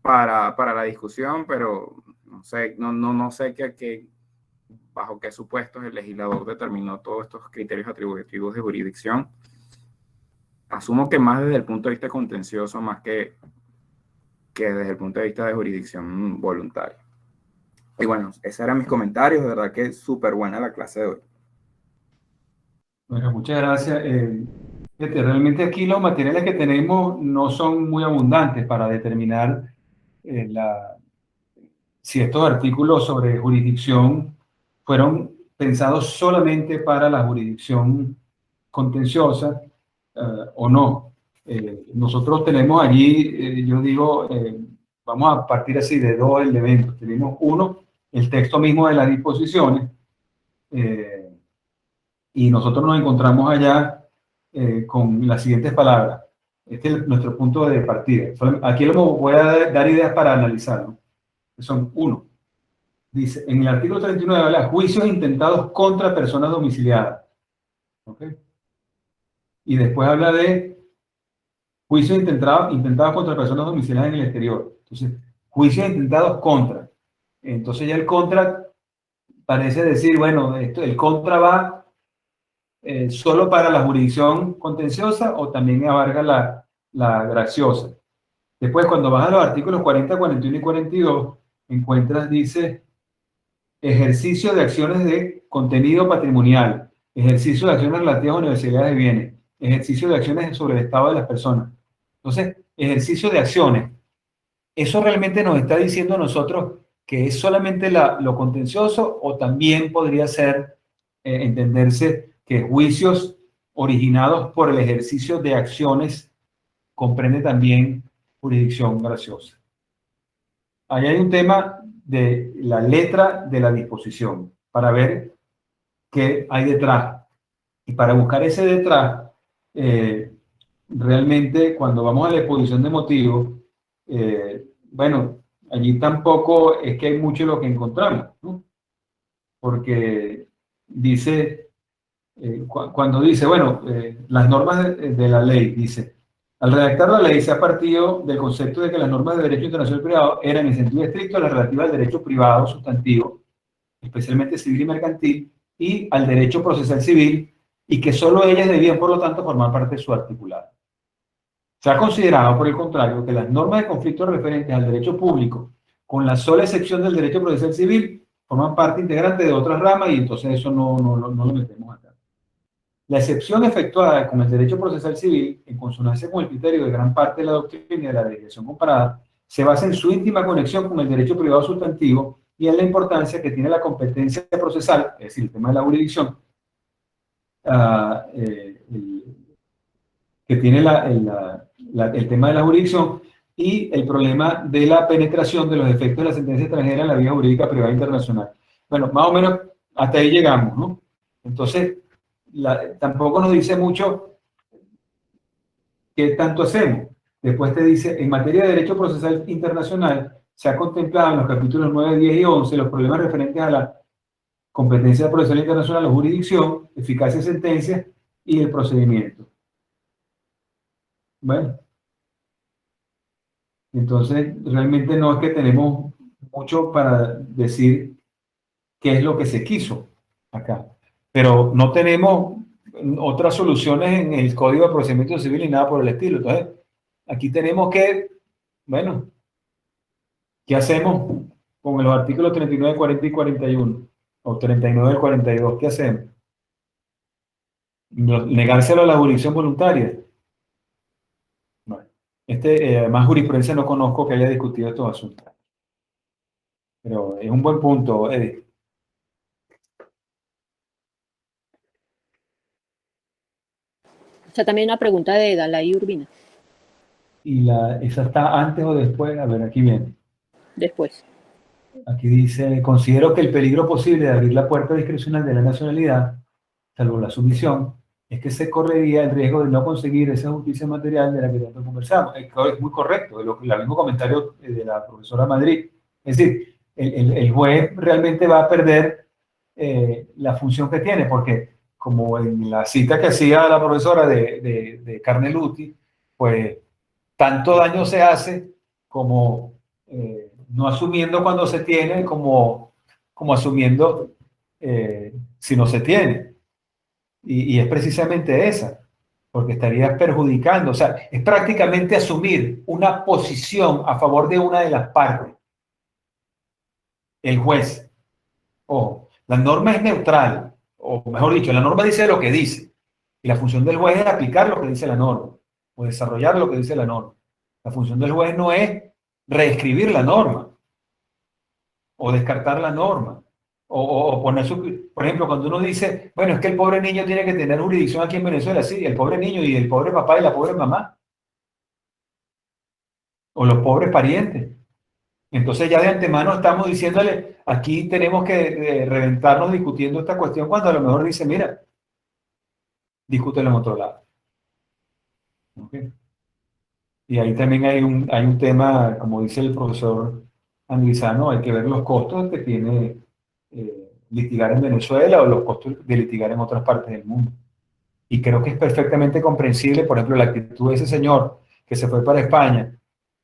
la discusión, pero no sé, no sé bajo qué supuestos el legislador determinó todos estos criterios atributivos de jurisdicción. asumo que más desde el punto de vista contencioso, más que desde el punto de vista de jurisdicción voluntaria. Y bueno, esos eran mis comentarios, de verdad que es súper buena la clase de hoy. Bueno, muchas gracias. Realmente aquí los materiales que tenemos no son muy abundantes para determinar si estos artículos sobre jurisdicción fueron pensados solamente para la jurisdicción contenciosa o no. Nosotros tenemos allí, yo digo, vamos a partir así de dos elementos. Tenemos uno, el texto mismo de las disposiciones, y nosotros nos encontramos allá con las siguientes palabras. Este es nuestro punto de partida. Aquí les voy a dar ideas para analizarlo. Son uno. Dice, en el artículo 39 habla juicios intentados contra personas domiciliadas. ¿Ok? Y después habla de juicios intentados contra personas domiciliadas en el exterior. Entonces, juicios intentados contra. Entonces ya el contra parece decir, bueno, el contra va solo para la jurisdicción contenciosa o también abarca la graciosa. Después, cuando vas a los artículos 40, 41 y 42, encuentras, dice, ejercicio de acciones de contenido patrimonial, ejercicio de acciones relativas a universidades de bienes, ejercicio de acciones sobre el estado de las personas. Entonces, ejercicio de acciones. ¿Eso realmente nos está diciendo a nosotros que es solamente lo contencioso o también podría ser entenderse que juicios originados por el ejercicio de acciones comprende también jurisdicción graciosa? Ahí hay un tema de la letra de la disposición para ver qué hay detrás. Y para buscar ese detrás, realmente cuando vamos a la exposición de motivos, bueno, allí tampoco es que hay mucho lo que encontramos, ¿no? Porque dice, cuando dice, bueno, las normas de la ley, dice, al redactar la ley se ha partido del concepto de que las normas de derecho internacional privado eran en sentido estricto las relativas al derecho privado sustantivo, especialmente civil y mercantil, y al derecho procesal civil, y que solo ellas debían, por lo tanto, formar parte de su articulado. Se ha considerado, por el contrario, que las normas de conflicto referentes al derecho público, con la sola excepción del derecho procesal civil, forman parte integrante de otras ramas y entonces eso no lo metemos acá. La excepción efectuada con el derecho procesal civil, en consonancia con el criterio de gran parte de la doctrina y de la legislación comparada, se basa en su íntima conexión con el derecho privado sustantivo y en la importancia que tiene la competencia procesal, es decir, el tema de la jurisdicción, que tiene el tema de la jurisdicción y el problema de la penetración de los efectos de la sentencia extranjera en la vía jurídica privada internacional. Bueno, más o menos hasta ahí llegamos, ¿no? Entonces, tampoco nos dice mucho qué tanto hacemos. Después te dice, en materia de derecho procesal internacional, se ha contemplado en los capítulos 9, 10 y 11 los problemas referentes a la competencia procesal internacional, la jurisdicción, eficacia de sentencia y el procedimiento. Bueno, entonces realmente no es que tenemos mucho para decir qué es lo que se quiso acá, pero no tenemos otras soluciones en el Código de Procedimiento Civil ni nada por el estilo. Entonces, aquí tenemos que, bueno, ¿qué hacemos con los artículos 39, 40 y 41? O 39 y 42, ¿qué hacemos? ¿Negárselo a la jurisdicción voluntaria? Bueno, además jurisprudencia no conozco que haya discutido estos asuntos. Pero es un buen punto, Eddie. O sea, también una pregunta de Dalai Urbina. ¿Y esa está antes o después? A ver, aquí viene. Después. Aquí dice, considero que el peligro posible de abrir la puerta discrecional de la nacionalidad, salvo la sumisión, es que se correría el riesgo de no conseguir esa justicia material de la que tanto conversamos. Es muy correcto, el mismo comentario de la profesora Madrid. Es decir, el juez realmente va a perder la función que tiene, porque como en la cita que hacía la profesora de Carneluti, pues tanto daño se hace como no asumiendo cuando se tiene, como asumiendo si no se tiene. Y es precisamente esa. porque estarías perjudicando, o sea, es prácticamente asumir una posición a favor de una de las partes, el juez. Ojo, la norma es neutral, o mejor dicho, la norma dice lo que dice, y la función del juez es aplicar lo que dice la norma, o desarrollar lo que dice la norma. La función del juez no es reescribir la norma, o descartar la norma, o poner su... Por ejemplo, cuando uno dice, bueno, es que el pobre niño tiene que tener jurisdicción aquí en Venezuela, sí, el pobre niño y el pobre papá y la pobre mamá, o los pobres parientes. Entonces ya de antemano estamos diciéndole, aquí tenemos que reventarnos discutiendo esta cuestión cuando a lo mejor dice, mira, discútelo en otro lado. ¿Okay? Y ahí también hay un tema, como dice el profesor Anguizano, hay que ver los costos que tiene litigar en Venezuela o los costos de litigar en otras partes del mundo. Y creo que es perfectamente comprensible, por ejemplo, la actitud de ese señor que se fue para España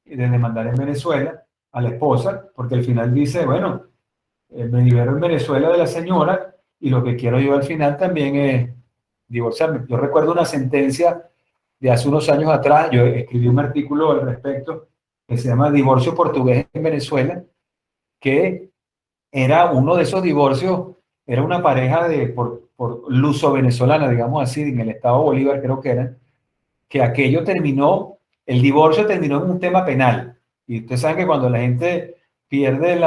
de demandar en Venezuela a la esposa, porque al final dice, bueno, me libero en Venezuela de la señora y lo que quiero yo al final también es divorciarme. Yo recuerdo una sentencia de hace unos años atrás, yo escribí un artículo al respecto que se llama Divorcio Portugués en Venezuela, que era uno de esos divorcios, era una pareja por luso-venezolana, digamos así, en el estado Bolívar creo que era, que aquello terminó, el divorcio terminó en un tema penal. Y ustedes saben que cuando la gente pierde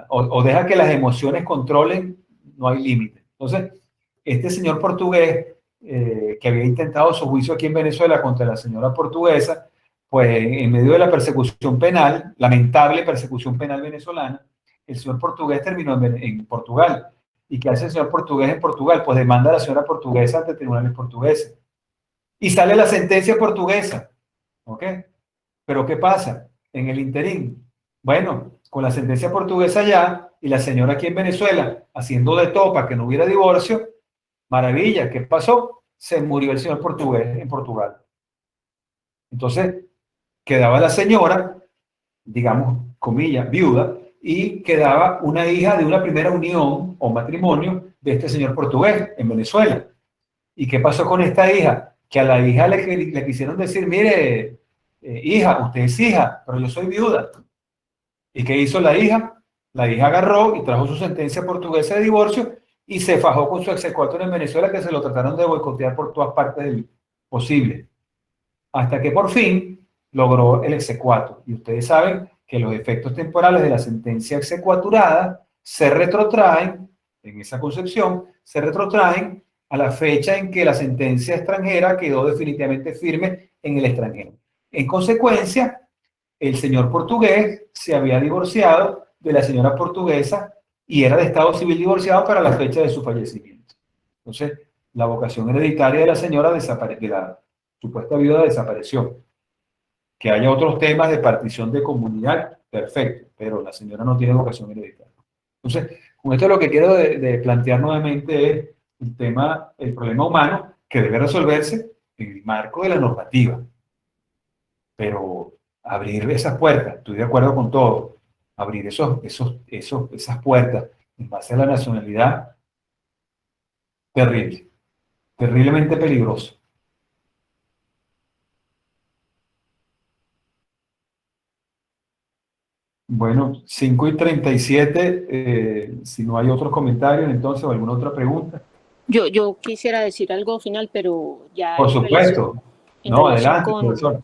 o deja que las emociones controlen, no hay límite. Entonces, este señor portugués que había intentado su juicio aquí en Venezuela contra la señora portuguesa, pues en medio de la persecución penal, lamentable persecución penal venezolana, el señor portugués terminó en Portugal. ¿Y qué hace el señor portugués en Portugal? Pues demanda a la señora portuguesa ante tribunales portugueses. Y sale la sentencia portuguesa. ¿Ok? Pero ¿qué pasa? En el interín, bueno, con la sentencia portuguesa ya y la señora aquí en Venezuela haciendo de todo para que no hubiera divorcio, maravilla, ¿qué pasó? Se murió el señor portugués en Portugal. Entonces, quedaba la señora, digamos, comillas, viuda, y quedaba una hija de una primera unión o matrimonio de este señor portugués en Venezuela. ¿Y qué pasó con esta hija? Que a la hija le quisieron decir, mire, hija, usted es hija, pero yo soy viuda. ¿Y qué hizo la hija? La hija agarró y trajo su sentencia portuguesa de divorcio y se fajó con su exequatur en Venezuela, que se lo trataron de boicotear por todas partes posible. Hasta que por fin logró el exequatur. Y ustedes saben que los efectos temporales de la sentencia exequaturada se retrotraen, en esa concepción, se retrotraen a la fecha en que la sentencia extranjera quedó definitivamente firme en el extranjero. En consecuencia, el señor portugués se había divorciado de la señora portuguesa y era de estado civil divorciado para la fecha de su fallecimiento. Entonces, la vocación hereditaria de la señora de la supuesta viuda desapareció. Que haya otros temas de partición de comunidad, perfecto, pero la señora no tiene vocación hereditaria. Entonces, con esto lo que quiero de plantear nuevamente es el problema humano que debe resolverse en el marco de la normativa. Pero abrir esas puertas, estoy de acuerdo con todo, abrir esas puertas en base a la nacionalidad, terrible, terriblemente peligroso. Bueno, 5:37, si no hay otros comentarios, entonces, o alguna otra pregunta. Yo quisiera decir algo final, pero ya Por supuesto. No, adelante, profesor.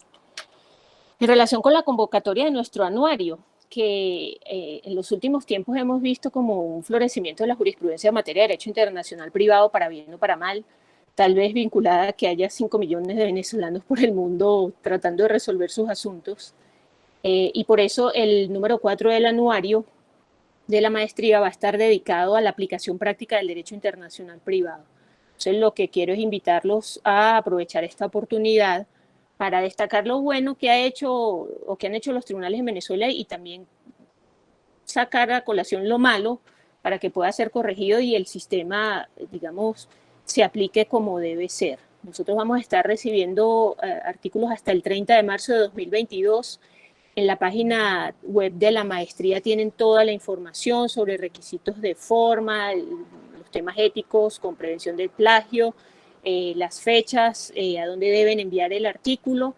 En relación con la convocatoria de nuestro anuario, que en los últimos tiempos hemos visto como un florecimiento de la jurisprudencia en materia de derecho internacional privado, para bien o para mal, tal vez vinculada a que haya 5 millones de venezolanos por el mundo tratando de resolver sus asuntos. Y por eso el número 4 del anuario de la maestría va a estar dedicado a la aplicación práctica del derecho internacional privado. Entonces, lo que quiero es invitarlos a aprovechar esta oportunidad para destacar lo bueno que ha hecho o que han hecho los tribunales en Venezuela y también sacar a colación lo malo para que pueda ser corregido y el sistema, digamos, se aplique como debe ser. Nosotros vamos a estar recibiendo artículos hasta el 30 de marzo de 2022. En la página web de la maestría tienen toda la información sobre requisitos de forma, los temas éticos con prevención del plagio las fechas, a dónde deben enviar el artículo,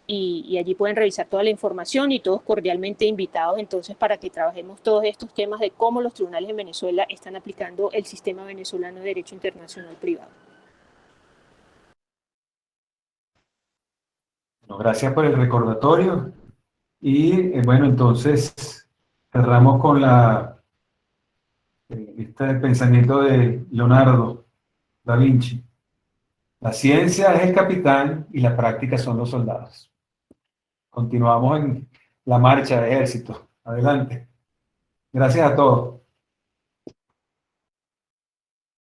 y allí pueden revisar toda la información, y todos cordialmente invitados entonces para que trabajemos todos estos temas de cómo los tribunales en Venezuela están aplicando el sistema venezolano de derecho internacional privado. Bueno, gracias por el recordatorio. Y bueno, entonces cerramos con la este pensamiento de Leonardo da Vinci. La ciencia es el capitán y la práctica son los soldados. Continuamos en la marcha de ejército. Adelante. Gracias a todos.